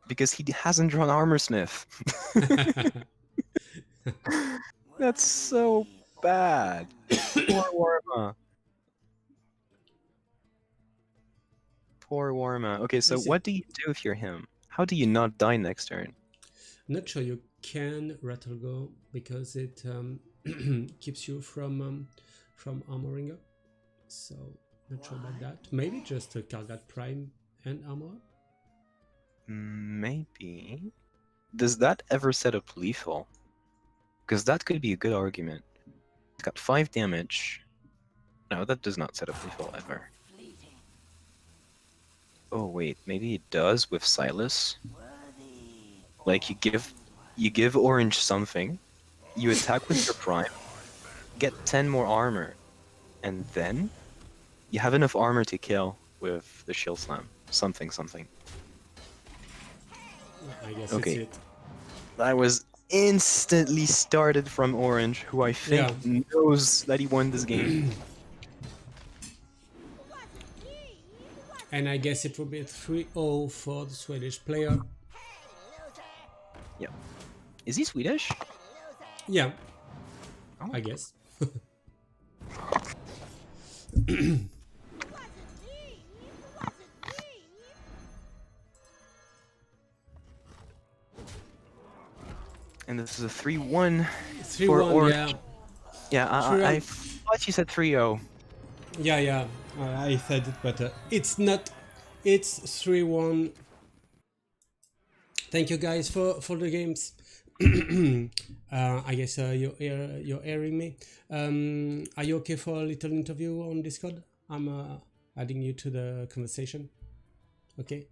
Because he hasn't drawn Armorsmith. That's so bad. Poor Warma. Poor Warma. Okay, so what do you do if you're him? How do you not die next turn? Not sure you can rattle go because it keeps you from armoring up. So not sure about that. Maybe just a Kargat Prime and armor up. Maybe. Does that ever set up lethal? Because that could be a good argument. It's got 5 damage. No, that does not set up lethal ever. Oh wait, maybe it does with Silas. Like you give orange something, you attack with your prime, get 10 more armor, and then you have enough armor to kill with the shield slam. Something. I guess Okay. it's it. That was instantly started from orange, who I think knows that he won this game. And I guess it will be a 3-0 for the Swedish player. Yeah. Is he Swedish? Yeah, Oh. I guess. And this is a 3-1 3-1, for orange. yeah. Yeah, I thought you said 3-0. Yeah, I said it, but it's not. It's 3-1. Thank you guys for the games. I guess you're hearing me. Are you okay for a little interview on Discord? I'm adding you to the conversation. Okay.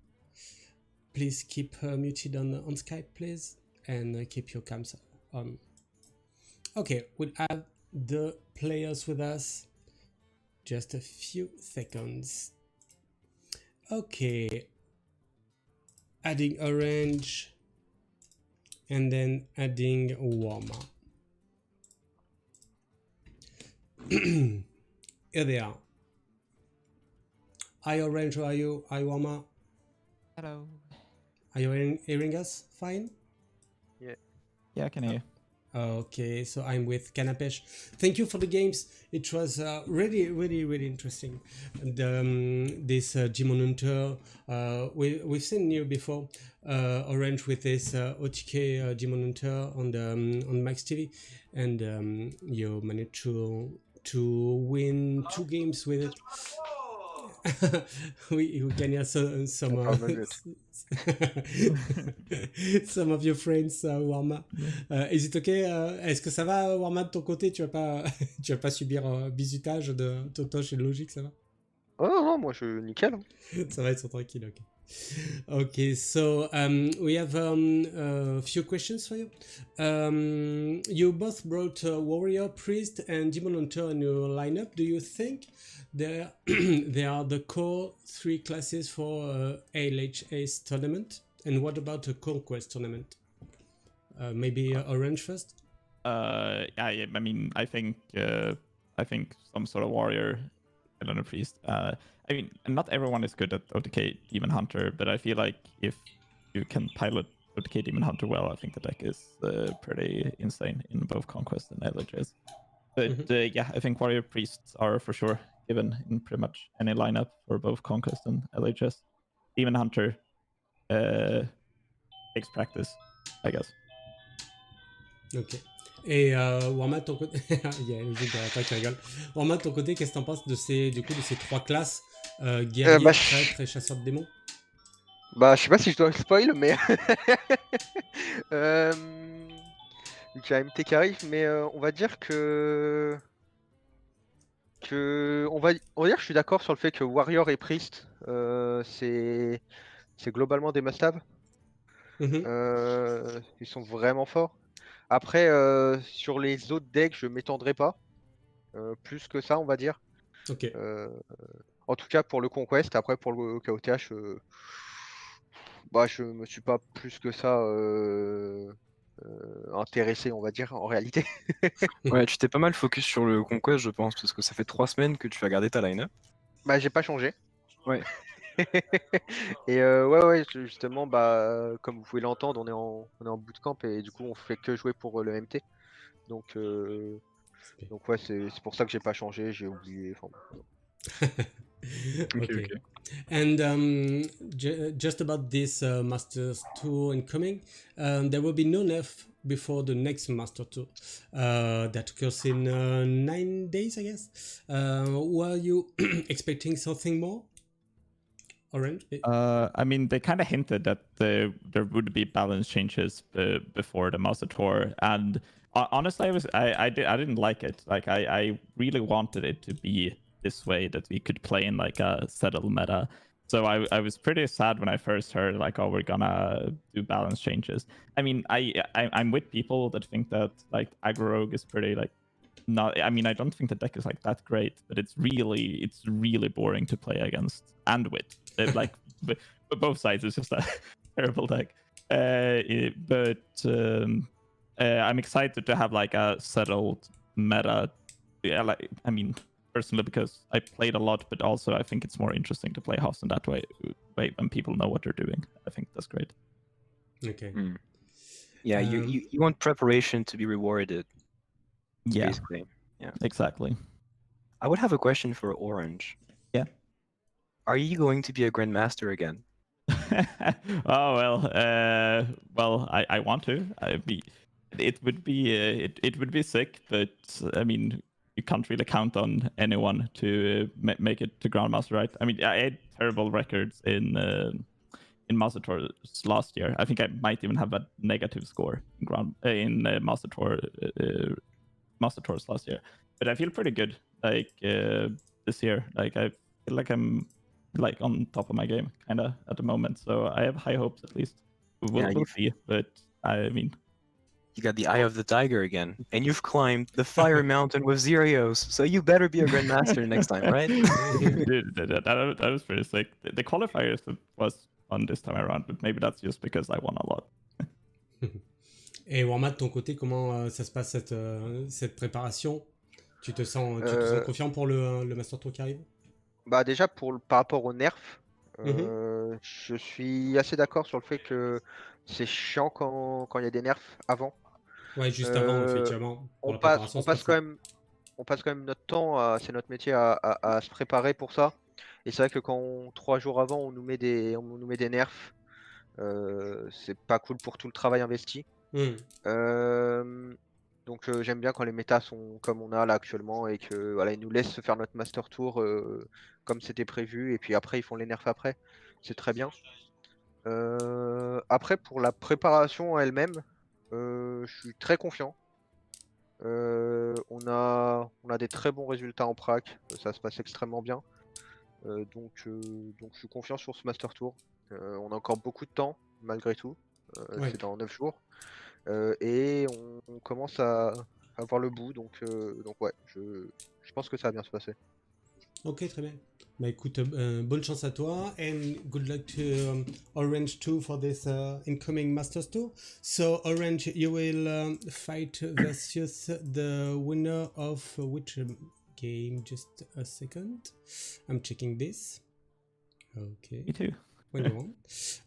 Please keep muted on Skype, please, and keep your cams on. Okay, we'll have the players with us. Just a few seconds. Okay. Adding orange. And then adding Warma. Here they are. Hi orange, how are you? Hi Warma. Hello. Are you hearing us fine? Yeah, I can hear you. Okay, so I'm with Kanapesh. Thank you for the games. It was really interesting. And this Demon Hunter, we've seen you before, Orange with this OTK Demon Hunter on Max TV, and you managed to win 2 games with it. we can hear some some of your friends, Warma. Is it okay? Est-ce que ça va, Warma, de ton côté? Tu vas pas tu vas pas subir bisutage de Totoche et de Logique, ça va? Oh non, moi je nickel. Ça va, ils sont tranquilles, ok. Okay, so we have a few questions for you. You both brought Warrior, Priest, and Demon Hunter in your lineup. Do you think they are the core 3 classes for ALHS tournament? And what about a Conquest tournament? Maybe Orange first. I mean, I think some sort of warrior, Elena Priest. I mean, not everyone is good at OTK Demon Hunter, but I feel like if you can pilot OTK Demon Hunter well, I think the deck is pretty insane in both Conquest and LHS. But yeah, I think warrior priests are for sure given in pretty much any lineup for both Conquest and LHS. Demon Hunter takes practice, I guess. Ok. Et Warma, de ton côté, il y a Logique derrière toi qui rigole. Warma, de ton côté, qu'est-ce que t'en penses de ces 3 classes guerrier, Bah, prêtre et chasseur de démons? bah, je sais pas si je dois le spoil, mais euh, il y a MT qui arrive, mais on va dire on va dire que je suis d'accord sur le fait que Warrior et Priest, c'est globalement des must-have. Mhm. Ils sont vraiment forts. Après, sur les autres decks, je m'étendrai pas. Plus que ça, on va dire. Ok. En tout cas, pour le Conquest. Après, pour le KOTH, bah, je me suis pas plus que ça intéressé, on va dire, en réalité. Ouais, tu t'es pas mal focus sur le Conquest, je pense, parce que ça fait 3 semaines que tu as gardé ta line-up. Bah, j'ai pas changé. Ouais. Et ouais, justement, bah, comme vous pouvez l'entendre, on est en bootcamp et du coup, on fait que jouer pour le MT. Donc, ouais, c'est pour ça que j'ai pas changé, j'ai oublié. Enfin, Ok, Okay. ok. And just about this Masters Tour incoming, there will be no nerf before the next Master Tour that occurs in 9 days, I guess. Were you expecting something more? Orange? I mean, they kind of hinted that there would be balance changes before the Master Tour, and honestly, I didn't like it. Like, I really wanted it to be this way, that we could play in like a settled meta. So I was pretty sad when I first heard like, oh, we're gonna do balance changes. I mean, I'm with people that think that like aggro rogue is pretty like not. I mean, I don't think the deck is like that great, but it's really boring to play against and with. Like both sides is just a terrible deck. I'm excited to have like a settled meta. Yeah, like, I mean, personally, because I played a lot, but also I think it's more interesting to play house in that way when people know what they're doing. I think that's great. Okay. Yeah, you want preparation to be rewarded. Yeah, basically. Yeah. exactly. I would have a question for Orange. Yeah. Are you going to be a Grandmaster again? Oh well, I want to. It would be it would be sick, but I mean, you can't really count on anyone to make it to Grandmaster, right? I mean, I had terrible records in Master Tours last year. I think I might even have a negative score in Master Tours last year. But I feel pretty good like this year. Like I feel like I'm like on top of my game kind of at the moment. So I have high hopes at least. We'll see. But I mean, you got the Eye of the Tiger again, and you've climbed the Fire Mountain with Zerios, so you better be a Grandmaster next time, right? Dude, that was pretty sick. The qualifiers was fun this time around, but maybe that's just because I won a lot. Et Warma, de ton côté, comment ça se passe cette préparation? Tu te sens confiant pour le Master Tour qui arrive? Bah déjà par rapport au nerf, Mhm. je suis assez d'accord sur le fait que c'est chiant quand il y a des nerfs avant. Ouais, juste avant, effectivement. Pour On la passe, préparation, on c'est pas passe fou. on passe quand même notre temps, c'est notre métier à se préparer pour ça. Et c'est vrai que 3 jours avant on nous met des nerfs, c'est pas cool pour tout le travail investi. Hmm. Donc j'aime bien quand les métas sont comme on a là actuellement et que voilà, ils nous laissent faire notre Master Tour comme c'était prévu et puis après ils font les nerfs après. C'est très bien. Après pour la préparation elle-même, je suis très confiant. On a des très bons résultats en prac, ça se passe extrêmement bien. Donc je suis confiant sur ce Master Tour. On a encore beaucoup de temps malgré tout. Ouais. C'est dans 9 jours. Et on commence à voir le bout, donc ouais, je pense que ça va bien se passer. Ok, très bien. Bah écoute, bonne chance à toi, and good luck to Orange too for this incoming Masters Tour. So Orange, you will fight versus the winner of which game? Just a second, I'm checking this. Okay. Me too. When you want.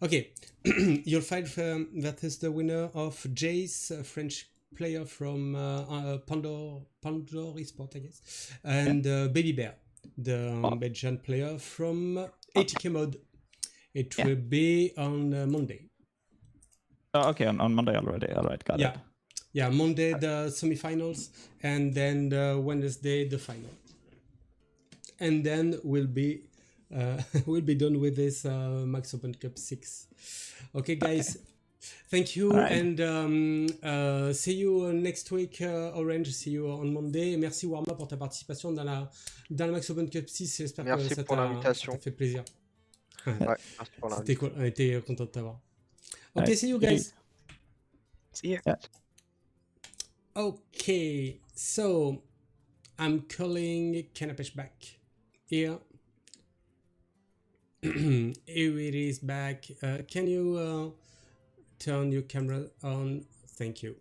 Okay, you'll fight versus the winner of Jace, a French player from Pandore Esport, I guess, and Baby Bear, the Belgian player from ATK Mode. It will be on Monday. Oh, okay, on Monday already. All right, got it. Yeah, Monday the semifinals, and then Wednesday the final, and then we'll be done with this Max Open Cup 6. Okay, guys. Okay. Thank you, right. And see you next week, Orange. See you on Monday. Merci Warma pour ta participation dans la Max Open Cup 6. J'espère que ça t'a fait plaisir. Ouais, merci pour l'invitation. C'était cool. On était content de t'avoir. Ok, Ouais. see you guys. See ya. Yeah. Okay, so I'm calling Kanapesh back. Here. Here it is back. Can you turn your camera on? Thank you.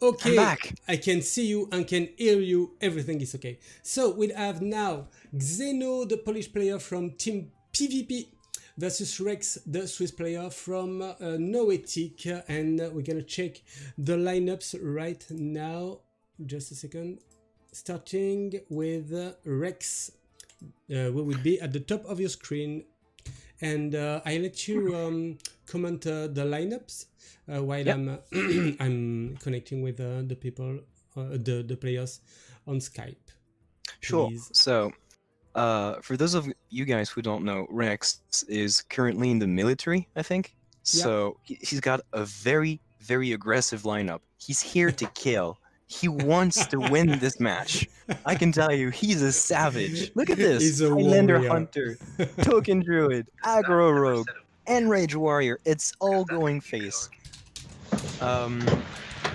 Okay, I'm back. I can see you and can hear you. Everything is okay. So we have now Xeno, the Polish player from Team PvP, versus Rex, the Swiss player from Noetic, and we're gonna check the lineups right now. Just a second. Starting with Rex, we will be at the top of your screen, and I let you comment the lineups while I'm connecting with the people, the players on Skype. Sure. Please. So, for those of you guys who don't know, Rex is currently in the military, I think. So he's got a very, very aggressive lineup. He's here to kill. He wants to win this match. I can tell you, he's a savage. Look at this. He's a Highlander warrior. Hunter, Token Druid, Aggro Rogue, and Rage Warrior. It's all going face.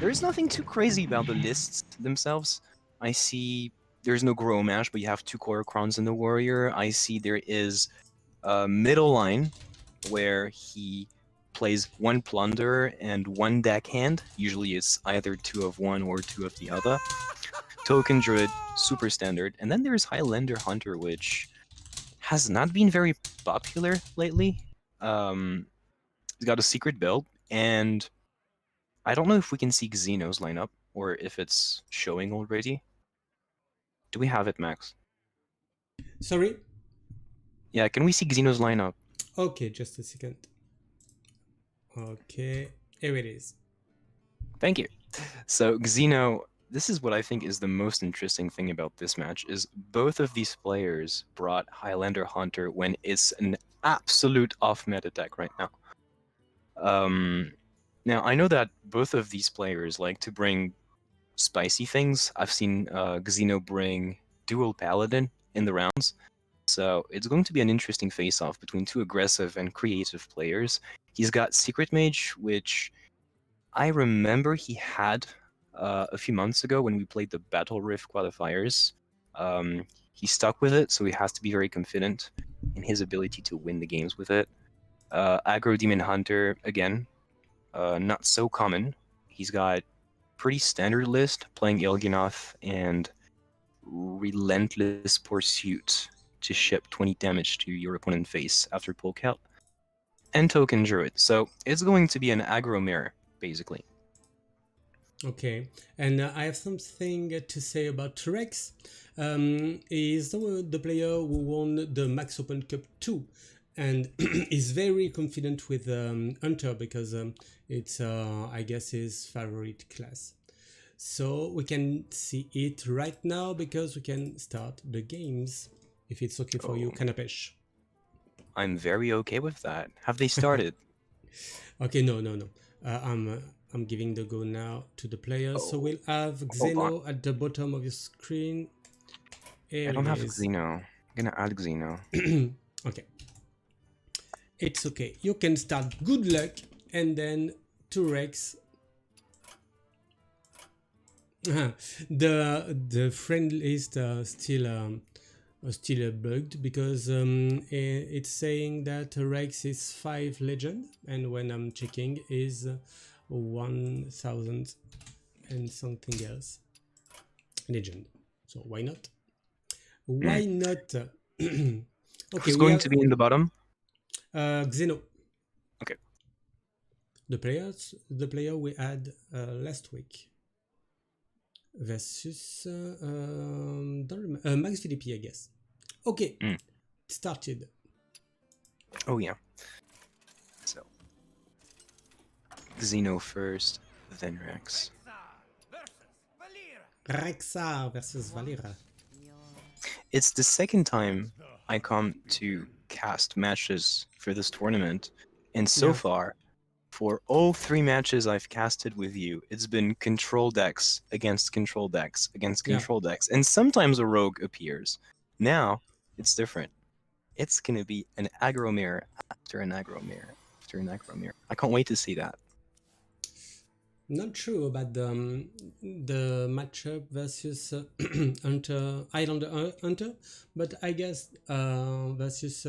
There's nothing too crazy about the lists themselves. I see there's no Grow Mash, but you have 2 Core Crowns in the Warrior. I see there is a middle line where he plays 1 Plunder and 1 Deckhand. Usually it's either 2 of one or 2 of the other. Token Druid, super standard. And then there's Highlander Hunter, which has not been very popular lately. He's got a secret build, and I don't know if we can see Xeno's lineup, or if it's showing already. Do we have it, Max? Sorry? Yeah, can we see Xeno's lineup? Okay, just a second. Okay, here it is. Thank you. So Xeno, this is what I think is the most interesting thing about this match, is both of these players brought Highlander Hunter when it's an absolute off-meta deck right now. Now, I know that both of these players like to bring spicy things. I've seen Xeno bring Dual Paladin in the rounds. So it's going to be an interesting face-off between 2 aggressive and creative players. He's got Secret Mage, which I remember he had a few months ago when we played the Battle Rift qualifiers. He stuck with it, so he has to be very confident in his ability to win the games with it. Aggro Demon Hunter, again, not so common. He's got pretty standard list, playing Il'gynoth and Relentless Pursuit to ship 20 damage to your opponent's face after poke out, and Token Druid. So it's going to be an aggro mirror, basically. Okay, and I have something to say about Rex. He's the player who won the Max Open Cup 2, and is very confident with Hunter because it's, I guess, his favorite class. So we can see it right now because we can start the games, if it's okay for you, Kanapesh. I'm very okay with that. Have they started? Okay, no. I'm giving the go now to the players. So we'll have Xeno at the bottom of your screen. Here I don't have is. Xeno. I'm gonna add Xeno. Okay. It's okay. You can start. Good luck, and then to Rex. The friend list still still bugged because it's saying that Rex is 5 legend, and when I'm checking is 1000 and something else legend. So why not? Why not? Okay, Who's we going have to be in the bottom? Xeno. Okay. The player we had last week versus don't remember, Max VDP, I guess. Okay, started. Oh yeah. So Xeno first, then Rex. Rexa versus Valera. It's the second time I come to cast matches for this tournament, and so Yeah. far, for all 3 matches I've casted with you, it's been control decks against control decks against Yeah. control decks, and sometimes a rogue appears. Now, it's different. It's gonna be an aggro mirror after an aggro mirror after an aggro mirror. I can't wait to see that. Not true about the matchup versus Hunter, Islander Hunter, but I guess versus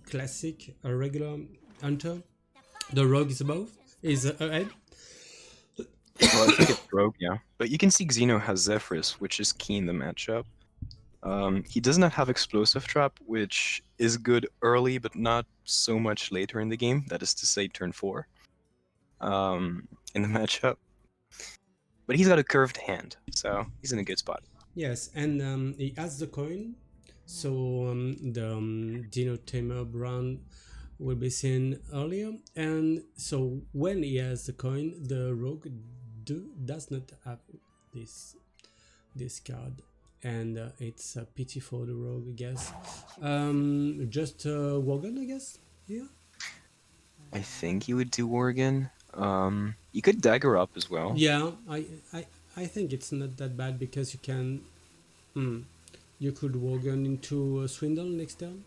classic regular Hunter, the rogue is above, is ahead. Well, I think it's rogue, yeah. But you can see Xeno has Zephyrus, which is key in the matchup. He does not have Explosive Trap, which is good early, but not so much later in the game. That is to say, turn 4 in the matchup. But he's got a curved hand, so he's in a good spot. Yes, and he has the coin, so the Dino Tamer brand will be seen earlier. And so when he has the coin, the rogue does not have this card, and it's a pity for the rogue, I guess. Just Worgen, I guess. Yeah. I think he would do Worgen. You could dagger up as well. Yeah, I think it's not that bad because you can. You could Worgen into Swindle next turn.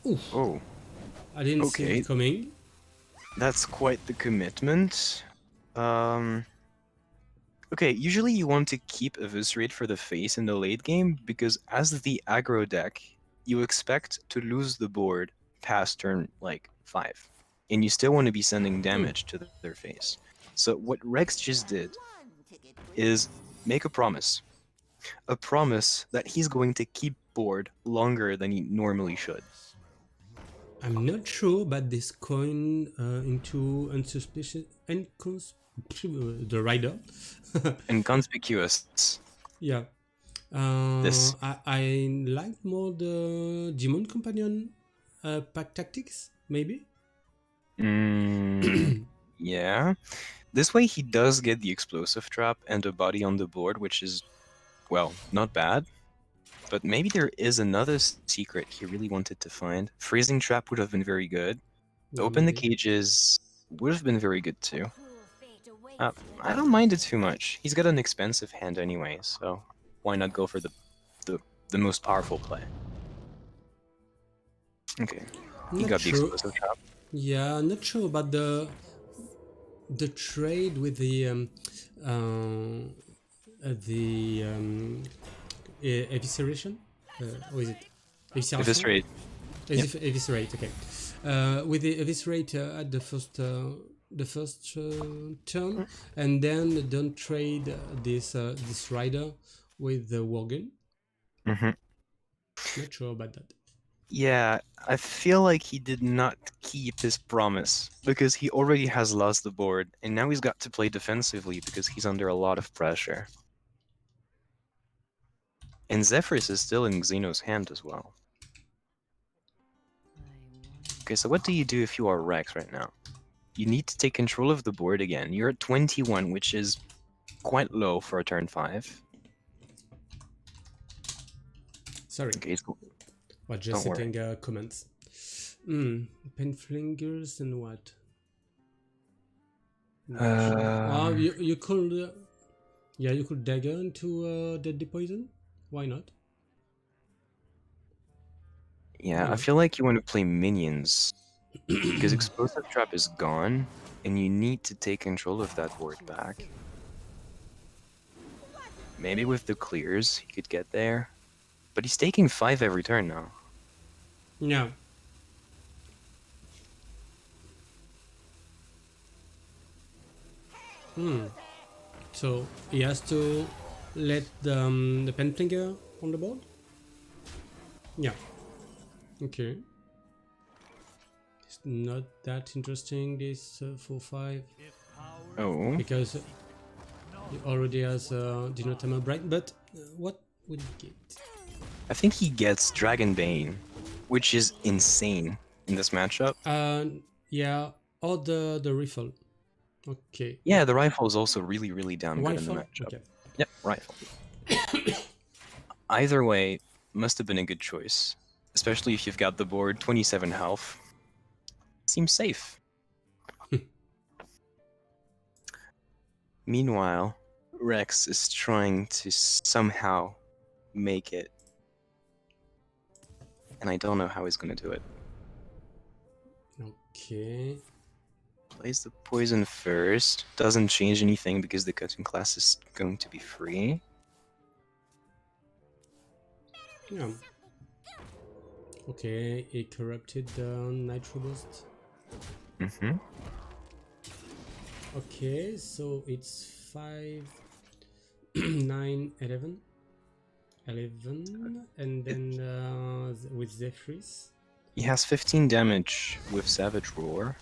Oof. Oh, I didn't see Okay. it coming. that's quite the commitment. Okay, usually you want to keep Eviscerate for the face in the late game, because as the aggro deck, you expect to lose the board past turn, like, 5. And you still want to be sending damage to their face. So what Rex just did is make a promise. A promise that he's going to keep board longer than he normally should. I'm not sure about this coin into unsuspicious and the rider. Inconspicuous. Yeah. This. I like more the Demon Companion pack tactics, maybe. Yeah. This way he does get the explosive trap and a body on the board, which is, well, not bad. But maybe there is another secret he really wanted to find. Freezing trap would have been very good. Yeah, Open the maybe. cages would have been very good too. I don't mind it too much. He's got an expensive hand anyway, so why not go for the most powerful play? Okay, he Not got the sure. explosive trap. Yeah, not sure about the trade with the evisceration. Or is it evisceration? Eviscerate. Eviscerate. Okay. With the eviscerate at the first turn, and then don't trade this rider with the Worgen. Mm-hmm. Not sure about that. Yeah, I feel like he did not keep his promise, because he already has lost the board, and now he's got to play defensively because he's under a lot of pressure. And Zephyrus is still in Xeno's hand as well. Okay, so what do you do if you are Rex right now? You need to take control of the board again. You're at 21, which is quite low for a turn 5. Sorry. Okay, What, just Don't worry. setting comments. Pen flingers and what? You could, yeah, you could dagger into Deadly Poison. Why not? Yeah, I feel like you want to play minions, because Explosive Trap is gone, and you need to take control of that board back. Maybe with the clears, you could get there. But he's taking 5 every turn now. Yeah. So he has to let the Penfinger on the board? Yeah. Okay. It's not that interesting, this 4-5, Oh. because he already has Dinotama Bright, but what would he get? I think he gets Dragon Bane, which is insane in this matchup. Yeah, or the rifle. Okay. Yeah, the rifle is also really, really damn good in the Rifle? matchup. Okay. Yep, rifle. Either way, must have been a good choice. Especially if you've got the board 27 health. Seems safe. Meanwhile, Rex is trying to somehow make it. And I don't know how he's gonna do it. Okay. Plays the poison first. Doesn't change anything because the cutting class is going to be free. Yeah. Okay, he corrupted the Nitro Boost. Mm-hmm. Okay, so it's 5, 9, 11. 11, and then with Zephyrs. He has 15 damage with Savage Roar.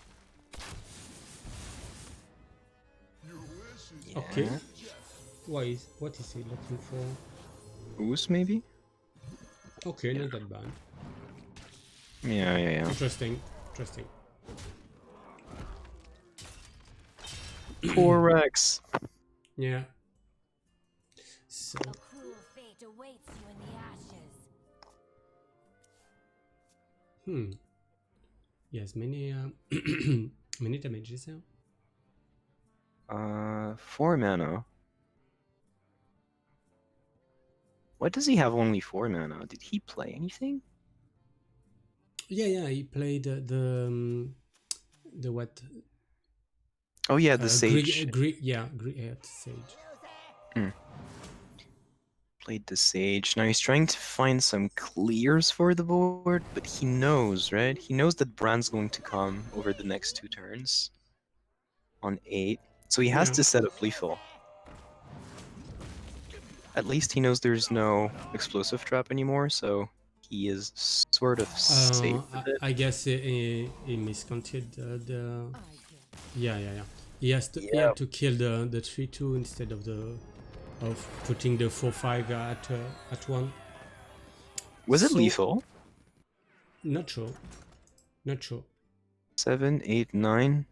Okay. Yeah. What is he looking for? Ooze, maybe? Okay, not that bad. Yeah. Interesting. Interesting. Poor Rex. Yeah. So A cruel fate awaits you in the ashes. yes, many many damages here. 4 mana. Why does he have only 4 mana? Did he play anything? Yeah, he played the what? Oh yeah, the Sage. Sage. Played the Sage. Now he's trying to find some clears for the board, but he knows, right? He knows that Brand's going to come over the next 2 turns on 8. So he has Yeah. to set up lethal. At least he knows there's no explosive trap anymore, so he is sort of safe with it. I guess he miscounted the. Yeah. He had to kill the 3-2 instead of putting the 4-5 at 1. Was it So- lethal? Not sure. 7, 8, 9.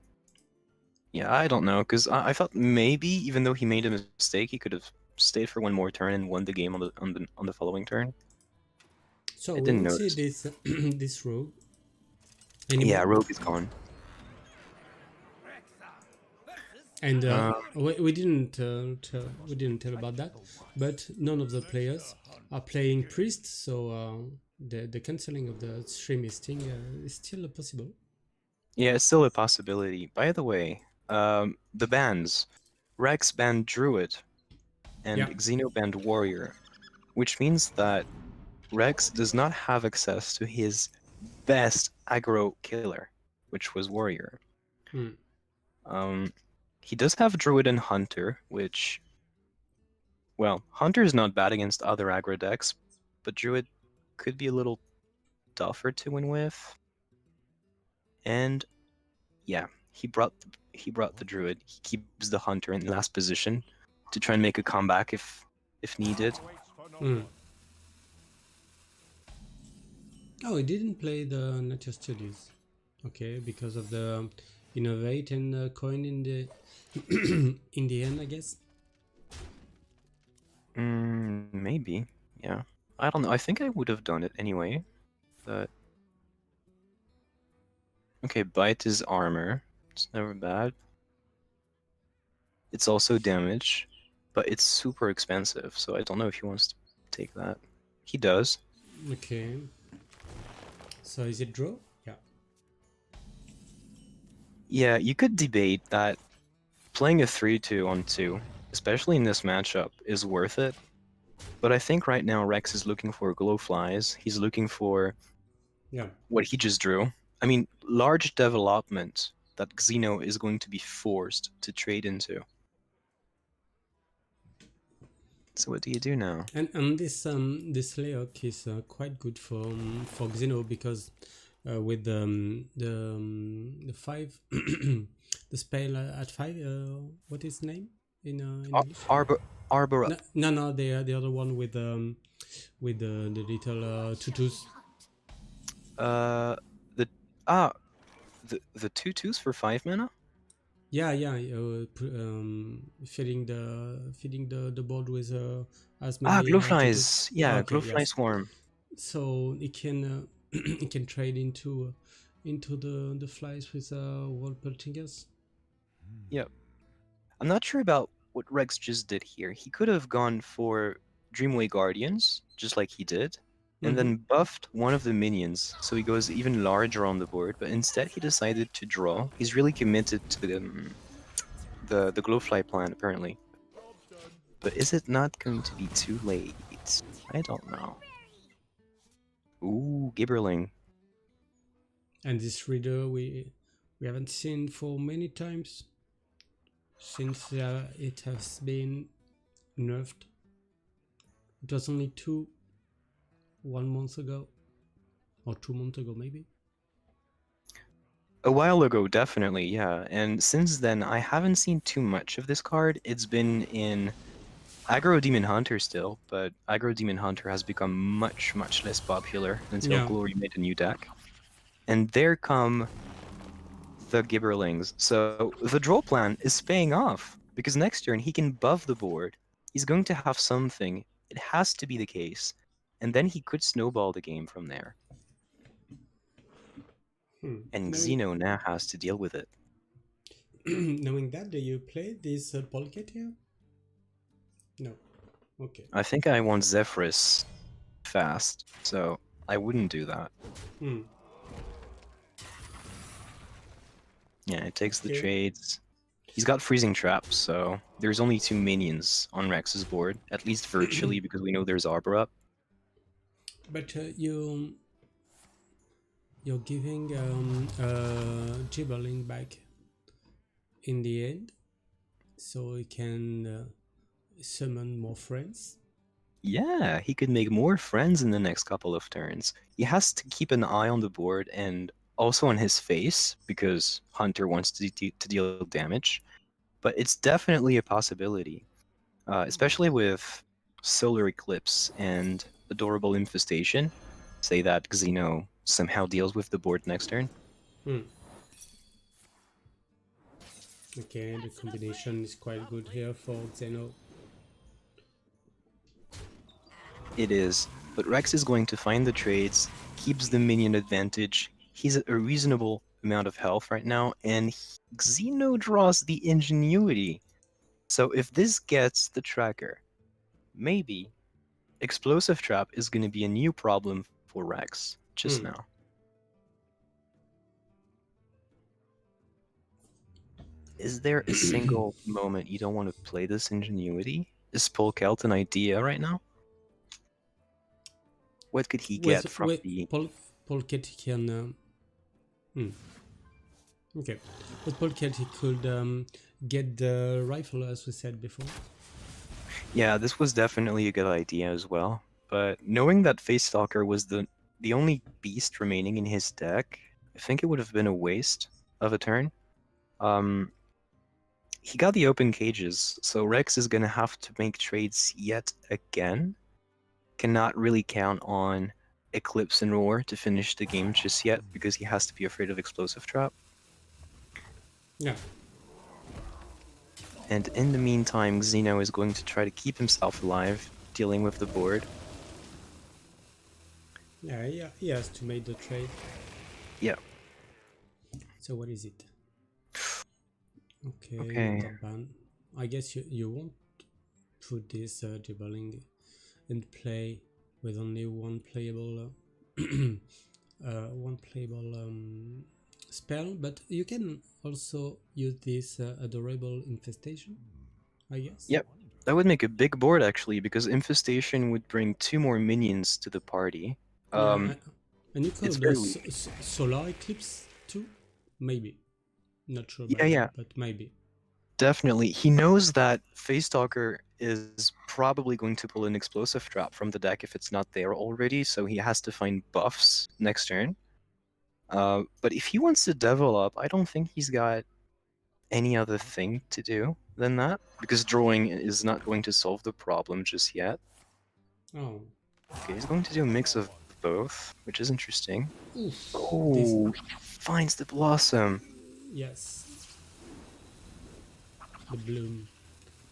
Yeah, I don't know, because I thought maybe, even though he made a mistake, he could have stayed for one more turn and won the game on the following turn. So I we didn't will see notice. this this rogue. Yeah, Anymore. Rogue is gone. And we didn't tell about that, but none of the players are playing priest, so the canceling of the stream is still possible. Yeah, it's still a possibility. By the way, the bans. Rex banned Druid, and Yeah. Xeno banned Warrior, which means that Rex does not have access to his best aggro killer, which was Warrior. He does have Druid and Hunter, which, well, Hunter is not bad against other aggro decks, but Druid could be a little tougher to win with. And yeah, he brought the Druid. He keeps the Hunter in last position to try and make a comeback if needed. Oh, he didn't play the Nature Studies. Okay, because of the innovate and coin in the in the end, I guess. Maybe. Yeah. I don't know. I think I would have done it anyway. But okay, bite is armor. It's never bad. It's also damage, but it's super expensive, so I don't know if he wants to take that. He does. Okay. So is it draw? Yeah. Yeah, you could debate that playing a 3-2 on 2, especially in this matchup, is worth it. But I think right now Rex is looking for glowflies. He's looking for Yeah. what he just drew. I mean, large development that Xeno is going to be forced to trade into. So what do you do now? And this Leok is quite good for Xeno because with the 5 the spell at 5 what is the name in English? Arbor. No, the other one with the little tutus. The the 2/2s for 5 mana. Yeah, filling the board with as many tutus. Glowflies. Ah, Yeah, okay, glowfly yes. swarm. So it can it can trade into the flies with wall peltingers. Yep. I'm not sure about what Rex just did here. He could have gone for Dreamway Guardians, just like he did, and then buffed one of the minions, so he goes even larger on the board. But instead, he decided to draw. He's really committed to the glowfly plan, apparently. But is it not going to be too late? I don't know. Ooh, Gibberling. And this reader we haven't seen for many times since it has been nerfed. It was only 1 month ago or 2 months ago maybe. A while ago, definitely, yeah. And since then, I haven't seen too much of this card. It's been in Aggro Demon Hunter still, but Aggro Demon Hunter has become much, much less popular until Yeah. Glory made a new deck. And there come the Gibberlings. So the draw plan is paying off, because next turn he can buff the board. He's going to have something. It has to be the case. And then he could snowball the game from there. And Xeno now has to deal with it. Knowing that, do you play this Polket here? No. Okay. I think I want Zephyrus fast, so I wouldn't do that. Yeah, it takes the Okay. trades. He's got freezing traps, so there's only 2 minions on Rex's board, at least virtually, because we know there's Arbor up. But you're giving Gibberling back in the end, so he can summon more friends. Yeah, he could make more friends in the next couple of turns. He has to keep an eye on the board and also on his face, because Hunter wants to deal damage. But it's definitely a possibility, especially with Solar Eclipse and Adorable Infestation. Say that Xeno somehow deals with the board next turn. Okay, the combination is quite good here for Xeno. It is, but Rex is going to find the trades, keeps the minion advantage. He's at a reasonable amount of health right now, and Xeno draws the ingenuity. So if this gets the tracker, maybe Explosive Trap is going to be a new problem for Rex just now. Is there a single moment you don't want to play this ingenuity? Is Polkelt an idea right now? What could he get from the... Polket can... Okay, with Polket he could get the rifle as we said before. Yeah, this was definitely a good idea as well. But knowing that Face Stalker was the only beast remaining in his deck, I think it would have been a waste of a turn. He got the open cages, so Rex is gonna have to make trades yet again. Cannot really count on Eclipse and Roar to finish the game just yet, because he has to be afraid of Explosive Trap. Yeah. And in the meantime, Xeno is going to try to keep himself alive, dealing with the board. Yeah, he has to make the trade. Yeah. So what is it? Okay. Top ban. I guess you won't put this Gibberling in play with only one playable spell, but you can also use this Adorable Infestation, I guess. Yep. That would make a big board actually, because Infestation would bring 2 more minions to the party. Yeah, and you call It's the very weak. solar eclipse too? Maybe. Not sure Yeah, about yeah, that, but maybe. definitely. He knows that Face Stalker is probably going to pull an explosive trap from the deck if it's not there already, so he has to find buffs next turn. But if he wants to devil up, I don't think he's got any other thing to do than that, because drawing is not going to solve the problem just yet. Oh. Okay, he's going to do a mix of both, which is interesting. Oof. This, Oh, he finds the Blossom. yes. The bloom.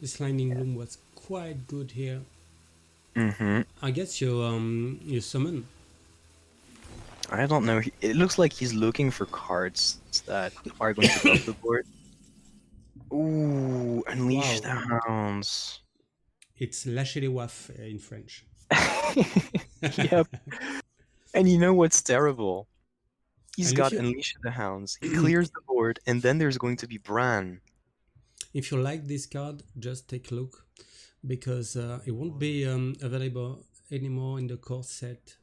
This lightning bloom was quite good here. Mm-hmm. I guess you summon. I don't know. It looks like he's looking for cards that are going to buff the board. Ooh, Unleash the Wow. Hounds. It's lâcher les waf in French. Yep. And you know what's terrible? He's And got Unleash the Hounds. He clears the board, and then there's going to be Bran. if you like this card, just take a look, because it won't be available anymore in the core set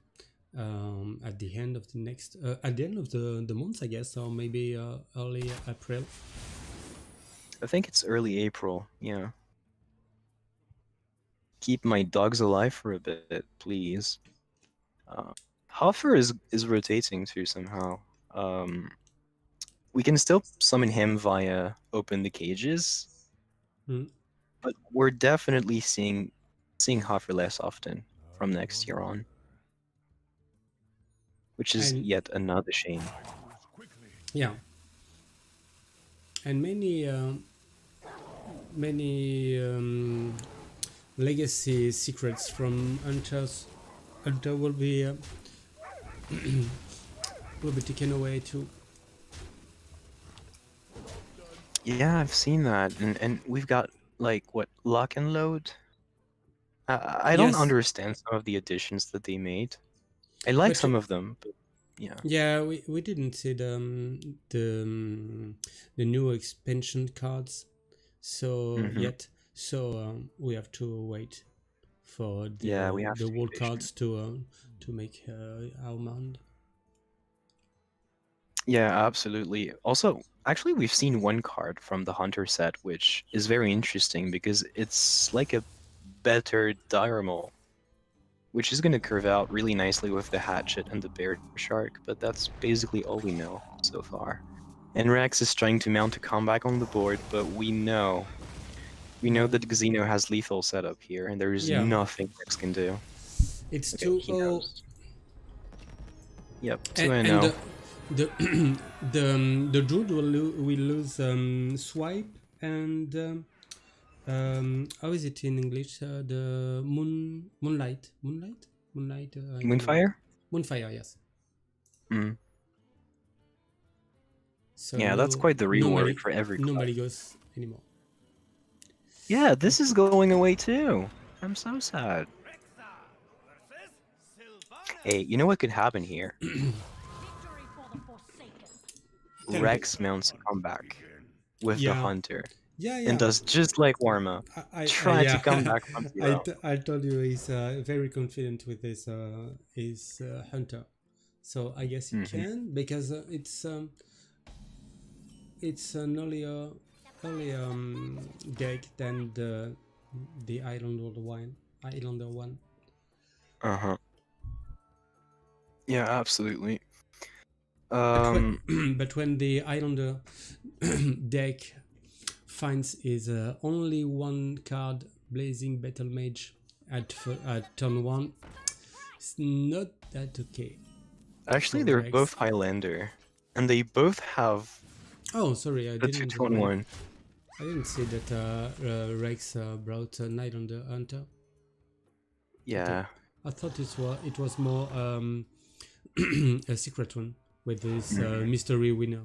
at the end of the next at the end of the month, I guess, or maybe early April. I think it's early April, yeah. Keep my dogs alive for a bit, please. Hoffer is rotating too somehow. We can still summon him via Open the Cages, but we're definitely seeing Hoffer less often from next year on, which is And yet another shame. yeah, and many legacy secrets from Hunter will be taken away too. Yeah, I've seen that, and we've got like what, Lock and Load. I don't Yes, understand some of the additions that they made. I like but some of them, but yeah. yeah, we didn't see the new expansion cards yet, so we have to wait for Yeah, we have the to be world patient. cards to make our mind. Yeah, absolutely. Also, actually, we've seen one card from the Hunter set, which is very interesting because it's like a better Diormal, which is going to curve out really nicely with the Hatchet and the Bear Shark, but that's basically all we know so far. And Rex is trying to mount a comeback on the board, but we know that Xeno has lethal set up here, and there is Yeah, nothing Rex can do. it's Okay, too he oh, knows. Yep, and 2-0. the the druid will lose swipe and how is it in English? The moonlight. I don't know. Moonfire? Moonfire, yes. Mm. So Yeah, that's quite the reward for every class. nobody goes anymore. Yeah, this is going away too. I'm so sad. Hey, you know what could happen here? Victory for the Forsaken. Tell me. Rex mounts a comeback with the Yeah. Hunter Yeah, and does just like Warma. Try to come back from zero. I told you he's very confident with his hunter, so I guess he can, because it's an earlier deck than the Islander one. Uh-huh. Yeah, absolutely. But when the Islander deck finds his only one card, Blazing Battle Mage, at turn 1, it's not that okay. Actually, for they're Rex. both Highlander, and they both have Oh, sorry, I the didn't. 2-2-1. I didn't see that Rex brought an Islander Hunter. Yeah. I thought it was more a secret one with this mystery winner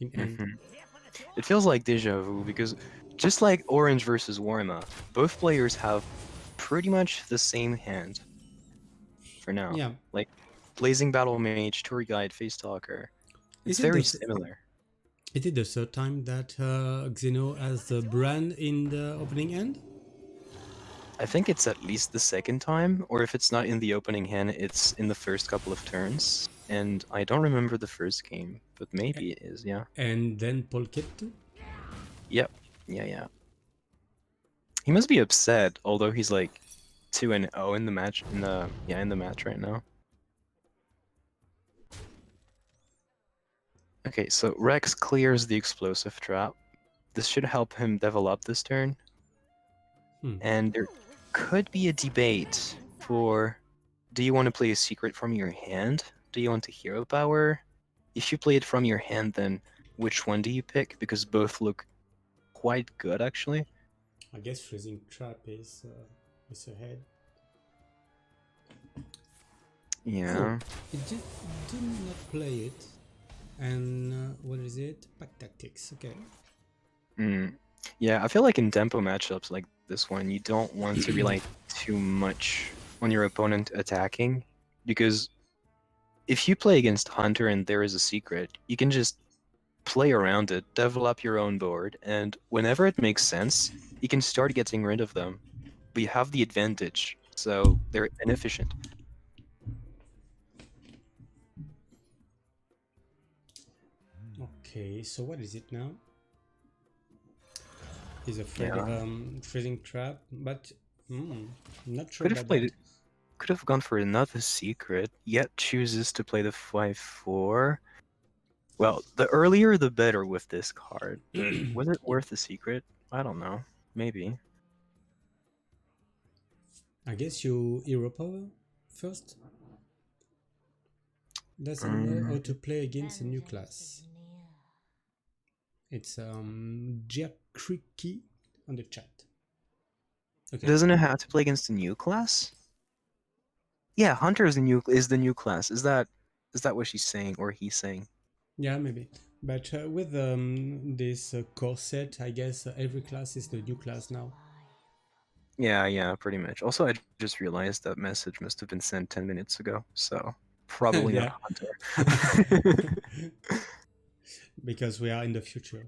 in end. It feels like deja vu because just like Orange versus Warma, both players have pretty much the same hand for now. Yeah. Like Blazing Battle Mage, Tour Guide, Face Talker. It's very similar. Is it the third time that Xeno has the brand in the opening end? I think it's at least the second time, or if it's not in the opening hand, it's in the first couple of turns. And I don't remember the first game, but maybe it is, yeah. And then Polket too? Yep. Yeah. He must be upset, although he's like 2-0 in the match in the match right now. Okay, so Rex clears the explosive trap. This should help him develop this turn. And there could be a debate for, do you want to play a secret from your hand? Do you want to hero power? If you play it from your hand, then which one do you pick? Because both look quite good, actually. I guess freezing trap is ahead. Yeah. It did not play it. And what is it? Pack tactics. Okay. Yeah, I feel like in tempo matchups like this one, you don't want to rely too much on your opponent attacking, because if you play against Hunter and there is a secret, you can just play around it, develop your own board, and whenever it makes sense, you can start getting rid of them. But you have the advantage, so they're inefficient. Okay, so what is it now? He's afraid of freezing trap, but not sure Could have about played that. it. Could have gone for another secret, yet chooses to play the 5/4. Well, the earlier the better with this card, but was it worth the secret? I don't know. Maybe. I guess you hero power first. Doesn't know how to play against a new class. It's Jacriki on the chat. Okay. Doesn't it have to play against a new class? Yeah, Hunter is the new class. Is that what she's saying or he's saying? Yeah, maybe. But with this core set, I guess every class is the new class now. Yeah, pretty much. Also, I just realized that message must have been sent 10 minutes ago, so probably Yeah. not Hunter. Because we are in the future.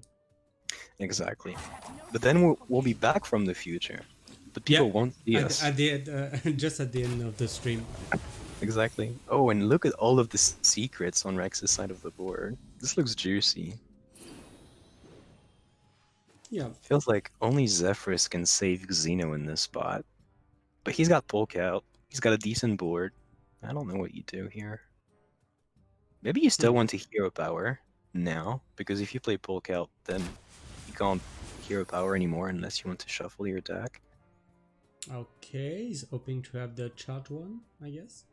Exactly. But then we'll be back from the future. But people won't see us. At the end, just at the end of the stream. Exactly. Oh, and look at all of the secrets on Rex's side of the board. This looks juicy. Yeah. Feels like only Zephyrus can save Xeno in this spot. But he's got Polk out. He's got a decent board. I don't know what you do here. Maybe you still want to hero power now, because if you play Polk out, then you can't hero power anymore unless you want to shuffle your deck. Okay, he's hoping to have the charge one, I guess.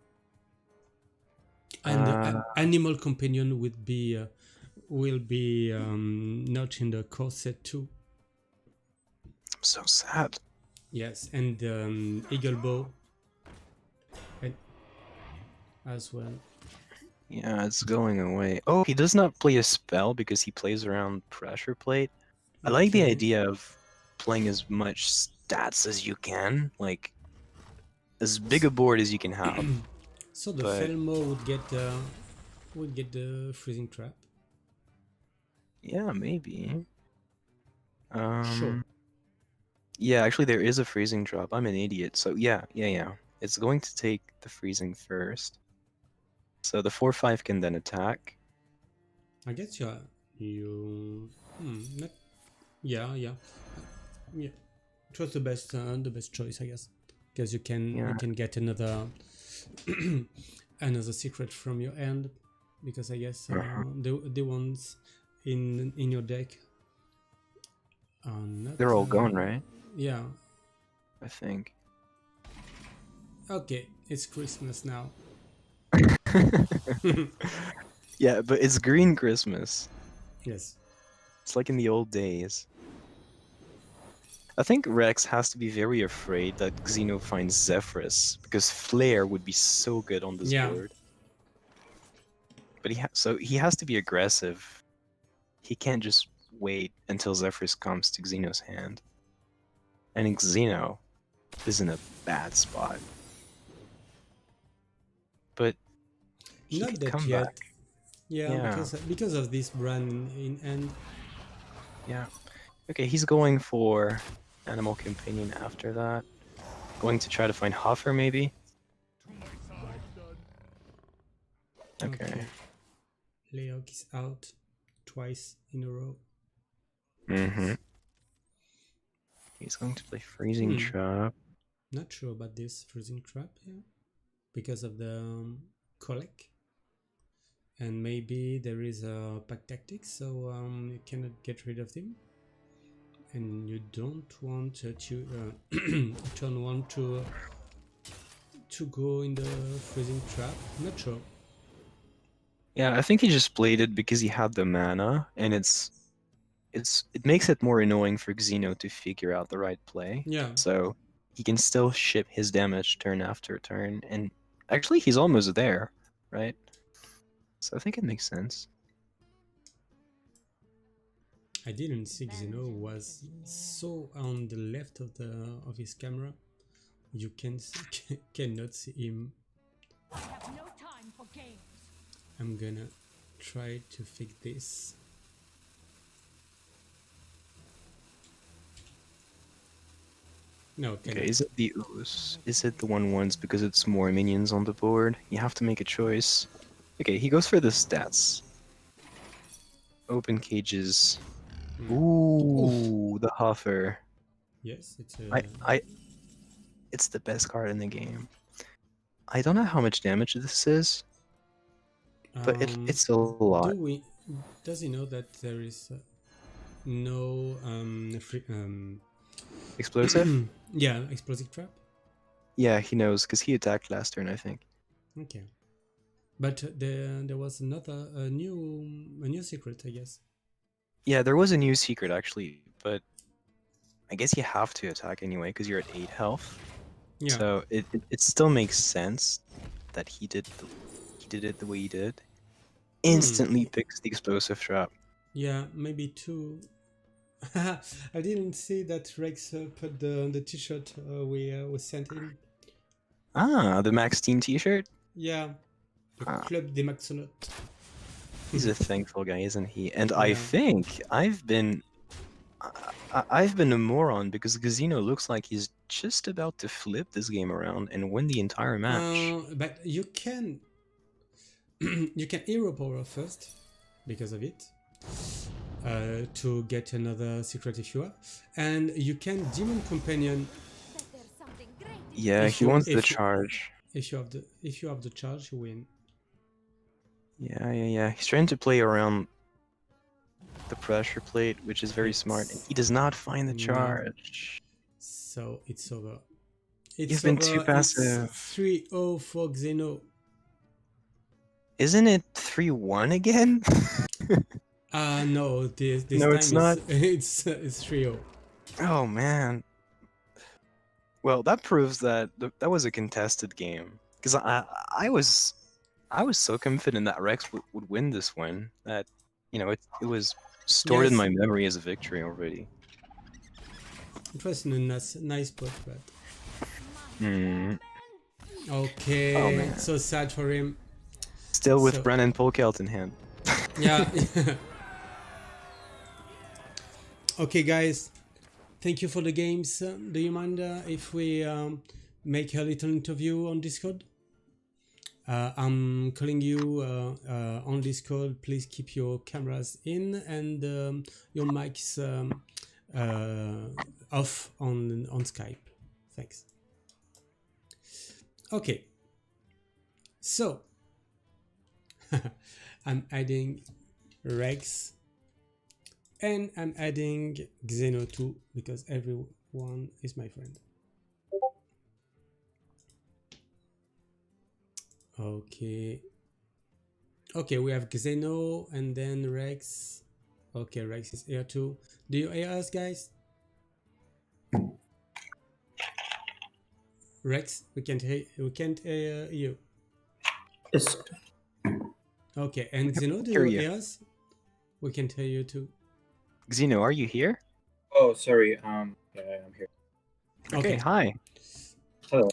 And the animal companion will be not in the core set too. I'm so sad. Yes, and eagle bow as well. Yeah, it's going away. Oh, he does not play a spell because he plays around pressure plate. I like the idea of playing as much stats as you can, like as big a board as you can have. So the Felmo would get the freezing trap. Yeah, maybe. Sure. Yeah, actually there is a freezing drop. I'm an idiot. So yeah. It's going to take the freezing first. So the 4/5 can then attack. I guess not. Yeah. It was the best choice, I guess, because you can get another another secret from your end, because I guess the ones in your deck are not. They're all gone, right? Yeah. I think. Okay, it's Christmas now. Yeah, but it's green Christmas. Yes. It's like in the old days. I think Rex has to be very afraid that Xeno finds Zephyrus, because Flare would be so good on this board. But he has to be aggressive. He can't just wait until Zephyrus comes to Xeno's hand. And Xeno is in a bad spot. But he Not could that come yet. back. Yeah, because of this brand in end. Yeah. Okay, he's going for Animal Companion after that. Going to try to find Hoffer, maybe? Okay. Leok is out twice in a row. Mm-hmm. He's going to play Freezing Trap. Not sure about this freezing trap here because of the collect, and maybe there is a pack tactics, so you cannot get rid of him, and you don't want to turn one to go in the freezing trap. Not sure. Yeah, I think he just played it because he had the mana, and it makes it more annoying for Xeno to figure out the right play. Yeah. So he can still ship his damage turn after turn, and actually he's almost there, right? So I think it makes sense. I didn't see Xeno was so on the left of his camera. You cannot see him. I have no time for games. I'm gonna try to fix this. No, Okay, is it the Ooze? Is it the 1/1s because it's more minions on the board? You have to make a choice. Okay, he goes for the stats. Open cages. Ooh, the Hoffer. Yes, it's It's the best card in the game. I don't know how much damage this is, but it's a lot. Does he know that there is no Explosive? yeah, explosive trap? Yeah, he knows because he attacked last turn, I think. Okay, but there was another a new secret, I guess. Yeah, there was a new secret actually, but I guess you have to attack anyway because you're at 8 health. Yeah. So it still makes sense that he did it the way he did. Instantly picks the explosive trap. Yeah, maybe two. I didn't see that Rex put the t-shirt we sent him. Ah, the Max Team t-shirt? Yeah, the Club des Maxonautes. He's a thankful guy, isn't he? And I Yeah. think I've been a moron because Xeno looks like he's just about to flip this game around and win the entire match. But you can you can hero power first because of it to get another secret if you have, and you can demon companion. Yeah, he wants the charge. If you have the charge, you win. Yeah. He's trying to play around the pressure plate, which is very smart, and he does not find the charge. So it's over. You've been too passive. 3-0 for Xeno. Isn't it 3-1 again? No, this No, time it's not. It's 3-0. Oh man. Well, that proves that that was a contested game. Because I was so confident that Rex would win this one that it was stored in my memory as a victory already. It was a nice spot, but okay. Oh, man. So sad for him. Still with Brennan Polkelt in hand. Yeah. Okay, guys. Thank you for the games. Do you mind if we make a little interview on Discord? I'm calling you on Discord. Please keep your cameras in and your mics off on Skype. Thanks. Okay. So I'm adding Rex and I'm adding Xeno too because everyone is my friend. Okay, we have Xeno and then Rex. Okay, Rex is here too. Do you hear us, guys? Rex, we can't hear you. Yes. Okay, and Xeno, do you hear us? We can't hear you too. Xeno, are you here? Oh, sorry. Yeah, I'm here. Okay, hi. Hello.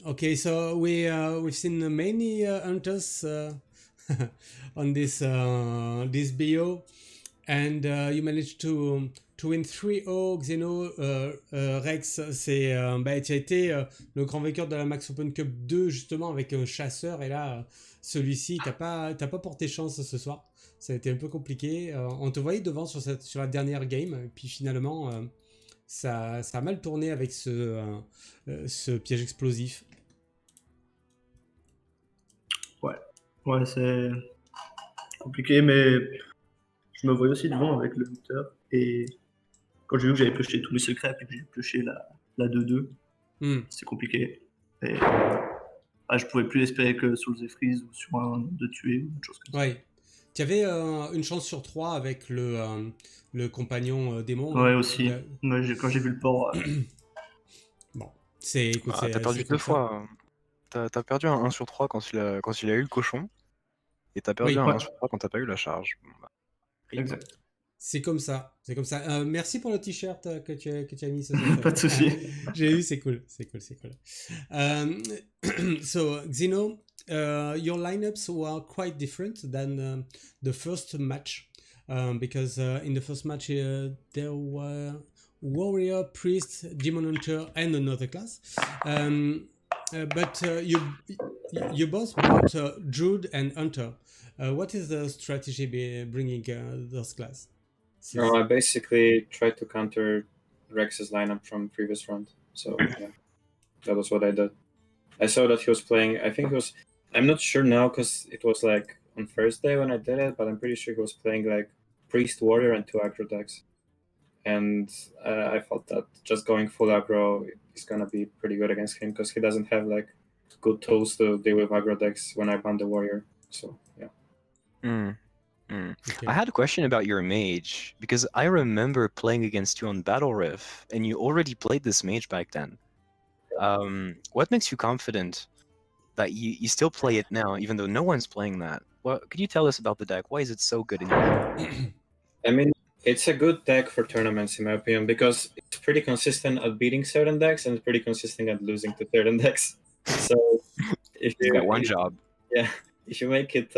Okay, so we've seen many hunters on this bio, and you managed to to win 3-0, Xeno, Rex, c'est, tu as été le grand vainqueur de la Max Open Cup 2 justement avec un chasseur, et là, celui-ci, t'as pas porté chance ce soir. Ça a été un peu compliqué. On te voyait devant sur la dernière game, et puis finalement, ça a mal tourné avec ce piège explosif. Ouais, c'est compliqué, mais je me voyais aussi devant avec le Hunter. Et quand j'ai vu que j'avais pioché tous mes secrets et que j'ai pioché la 2-2, c'est compliqué. Et je pouvais plus espérer que sur le Zephyrs ou sur un de tuer ou autre chose comme ça. Ouais. Tu avais une chance sur 3 avec le compagnon démon. Ouais, hein. aussi. Quand j'ai vu le port. Bon, écoute, T'as perdu c'est deux comme ça. fois. T'as perdu un 1 sur 3 quand il a eu le cochon. Et t'as perdu Oui. un Ouais. 1 sur 3 quand t'as pas eu la charge. Bon, bah, rip. Exact. C'est comme ça. Merci pour le t-shirt que tu as mis. Ça, c'est Pas de souci. J'ai eu, c'est cool. So, Xeno, your lineups were quite different than the first match. Because in the first match there were warrior, priest, demon hunter, and another class. But you both brought druid and hunter. What is the strategy bringing those classes? No, I basically tried to counter Rex's lineup from previous round. So yeah, that was what I did. I saw that he was playing. I think it was. I'm not sure now because it was like on Thursday when I did it, but I'm pretty sure he was playing like priest, warrior, and 2 aggro decks. And I thought that just going full aggro is gonna be pretty good against him because he doesn't have like good tools to deal with aggro decks when I ban the warrior. So yeah. Okay. I had a question about your mage, because I remember playing against you on Battle Riff, and you already played this mage back then. What makes you confident that you still play it now, even though no one's playing that? Could you tell us about the deck? Why is it so good in your opinion? I mean, it's a good deck for tournaments in my opinion because it's pretty consistent at beating certain decks and it's pretty consistent at losing to certain decks. So if You got one job. Yeah, if you make it,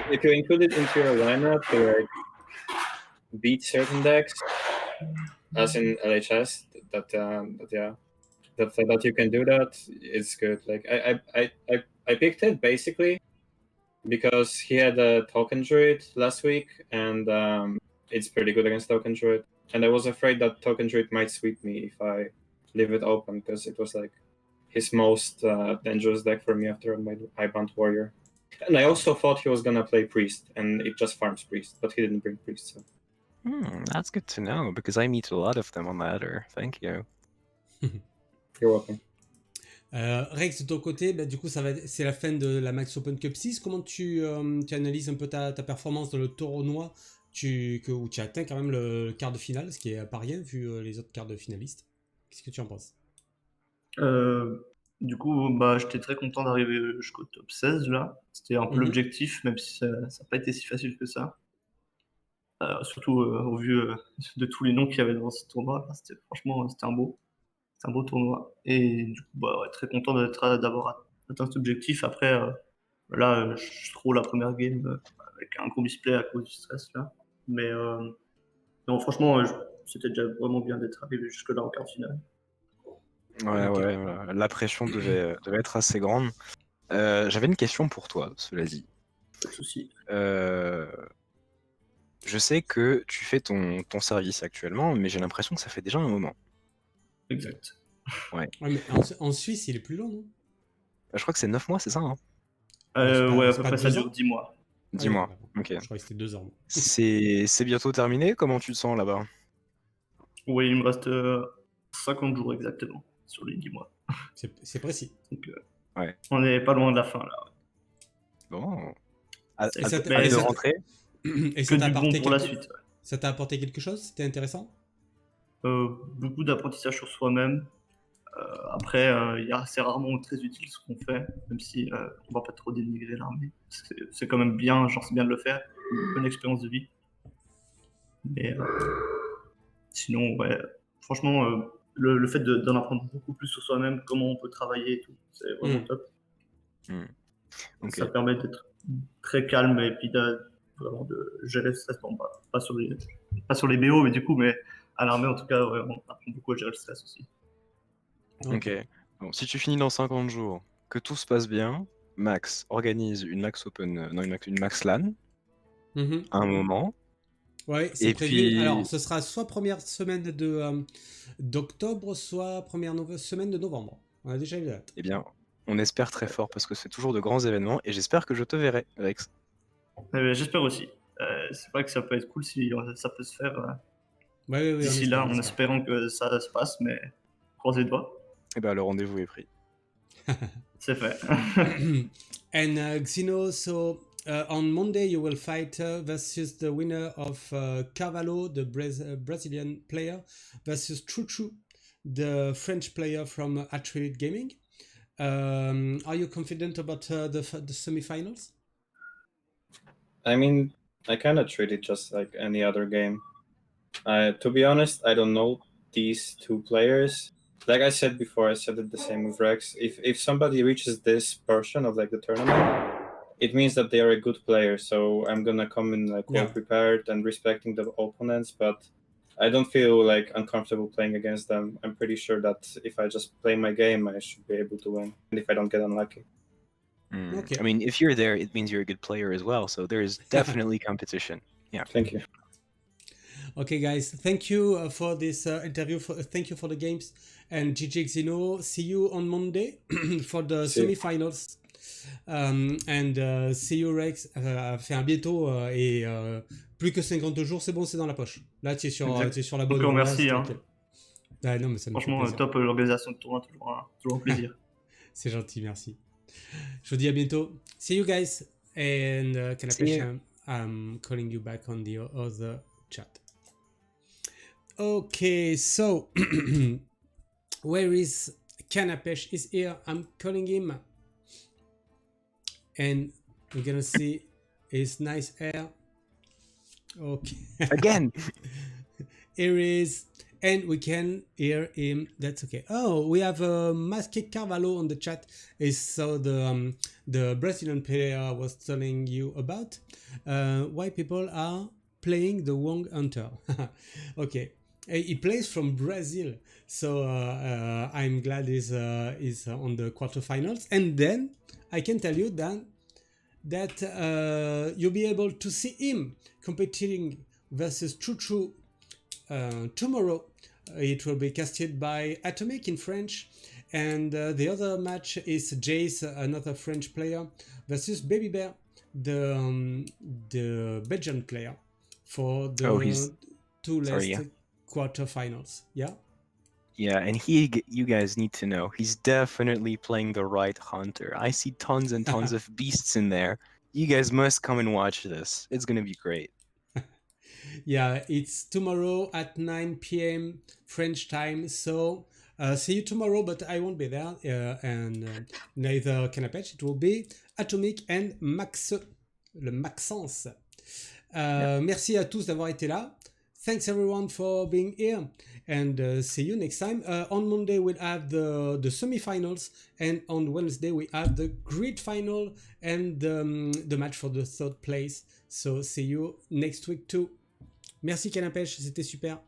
if you include it into your lineup to like beat certain decks, as in LHS, that you can do that, it's good. Like I picked it basically because he had a token druid last week, and it's pretty good against token druid. And I was afraid that token druid might sweep me if I leave it open because it was like his most dangerous deck for me after I banned warrior. And I also thought he was gonna play priest, and it just farms priest, but he didn't bring priest. So. That's good to know, because I meet a lot of them on ladder. Thank you. You're welcome. Rex, de ton côté, du coup, c'est la fin de la Max Open Cup 6. Comment tu analyses un peu ta performance dans le tournoi où tu as atteint quand même le quart de finale, ce qui est pas rien vu les autres quarts de finalistes. Qu'est-ce que tu en penses? Du coup, j'étais très content d'arriver jusqu'au top 16 là. C'était un peu l'objectif, même si ça n'a pas été si facile que ça. Surtout au vu de tous les noms qu'il y avait dans ce tournoi. Franchement, c'était un beau tournoi. Et du coup, très content d'avoir atteint cet objectif. Après, là, je trouve la première game avec un gros misplay à cause du stress là. Mais non, franchement, c'était déjà vraiment bien d'être arrivé jusque-là en quart finale. Ouais, la pression devait être assez grande. J'avais une question pour toi, cela dit. Pas de souci. Je sais que tu fais ton service actuellement, mais j'ai l'impression que ça fait déjà un moment. Exact. Ouais, mais en Suisse, il est plus long, non? Je crois que c'est 9 mois, c'est ça, hein? Ouais, à c'est peu pas près ça 2 ans? dure 10 mois. 10 mois, ok. Je crois que c'était 2 ans. C'est bientôt terminé, comment tu te sens là-bas? Oui, il me reste 50 jours exactement sur les 10 mois. C'est précis. Donc, Ouais. on n'est pas loin de la fin là. Bon. Et ça t'a- Hâte et de ça- rentrer. Et Que du bon pour la suite. Ça t'a apporté quelque chose? C'était intéressant? Beaucoup d'apprentissage sur soi-même. Après, c'est rarement très utile ce qu'on fait, même si on va pas trop dénigrer l'armée. C'est quand même bien, genre c'est bien de le faire, une bonne expérience de vie. Mais sinon, ouais, franchement, le fait d'en apprendre beaucoup plus sur soi-même, comment on peut travailler et tout, c'est vraiment top. Ça permet d'être très calme et puis vraiment de gérer le stress, pas sur les pas sur les BO, mais du coup, mais à l'armée, en tout cas, ouais, on apprend beaucoup à gérer le stress aussi. Ok. Bon, si tu finis dans 50 jours, que tout se passe bien, Max organise une Max Open, non, une Max LAN Mhm. à un moment. Ouais, c'est Et prévu. Alors, puis, ce sera soit première semaine d'octobre, soit première semaine de novembre. On a déjà eu la date. eh bien, on espère très fort parce que c'est toujours de grands événements et j'espère que je te verrai, Rex. J'espère aussi. C'est vrai que ça peut être cool si ça peut se faire Ouais, on d'ici espère, là, on en espère. espérant que ça se passe, mais croisez les doigts. Eh bien, le rendez-vous est pris. C'est fait. And Xeno, so on Monday you will fight versus the winner of Carvalho, the Brazilian player, versus Chuchu, the French player from Atrilite Gaming. Are you confident about the semifinals? I mean, I kind of treat it just like any other game. To be honest, I don't know these two players. Like I said before, I said it the same with Rex. If somebody reaches this portion of like the tournament, it means that they are a good player. So I'm gonna come in like well prepared and respecting the opponents, but I don't feel like uncomfortable playing against them. I'm pretty sure that if I just play my game, I should be able to win, and if I don't get unlucky. Okay. I mean, if you're there, it means you're a good player as well. So there is definitely competition. Yeah. Thank you. Okay, guys, thank you for this interview. Thank you for the games. And GG Xeno, see you on Monday for the See you. semifinals. And see you Rex. Fait un bientôt et plus que 50 jours, c'est bon, c'est dans la poche. Là, tu es sur la bonne Encore voie. merci. Hein. Ah, non, mais ça me fait Franchement, plaisir. top l'organisation de tournoi, toujours un plaisir. C'est gentil, merci. Je vous dis à bientôt. See you guys. And Kanapesh, I'm calling you back on the other chat. Okay, so where is Kanapesh? Is here. I'm calling him, and we're gonna see his nice hair. Okay, Again. Here is, and we can hear him. That's okay. Oh, we have MAX Kanapesh on the chat. Is so the Brazilian player I was telling you about. Why people are playing the Wong Hunter? Okay. He plays from Brazil, so I'm glad he's on the quarterfinals. And then I can tell you that you'll be able to see him competing versus Chuchu tomorrow. It will be casted by Atomic in French, and the other match is Jace, another French player, versus Baby Bear, the Belgian player, for the two last quarterfinals. Yeah, and you guys need to know, he's definitely playing the right hunter. I see tons and tons of beasts in there. You guys must come and watch this. It's gonna be great. Yeah, it's tomorrow at 9 p.m. French time. So see you tomorrow, but I won't be there, and neither Kanapesh. It will be Atomic and Max, le Maxence. Merci à tous d'avoir été là. Thanks everyone for being here, and see you next time. On Monday we'll have the semifinals, and on Wednesday we have the grid final and the match for the third place. So see you next week too. Merci Kanapesh, c'était super.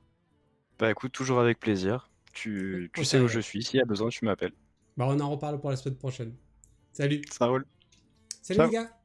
Bah écoute, toujours avec plaisir. Tu sais où je suis, s'il y a besoin, tu m'appelles. Bah on en reparle pour la semaine prochaine. Salut. Ça roule. Salut Ciao. les gars.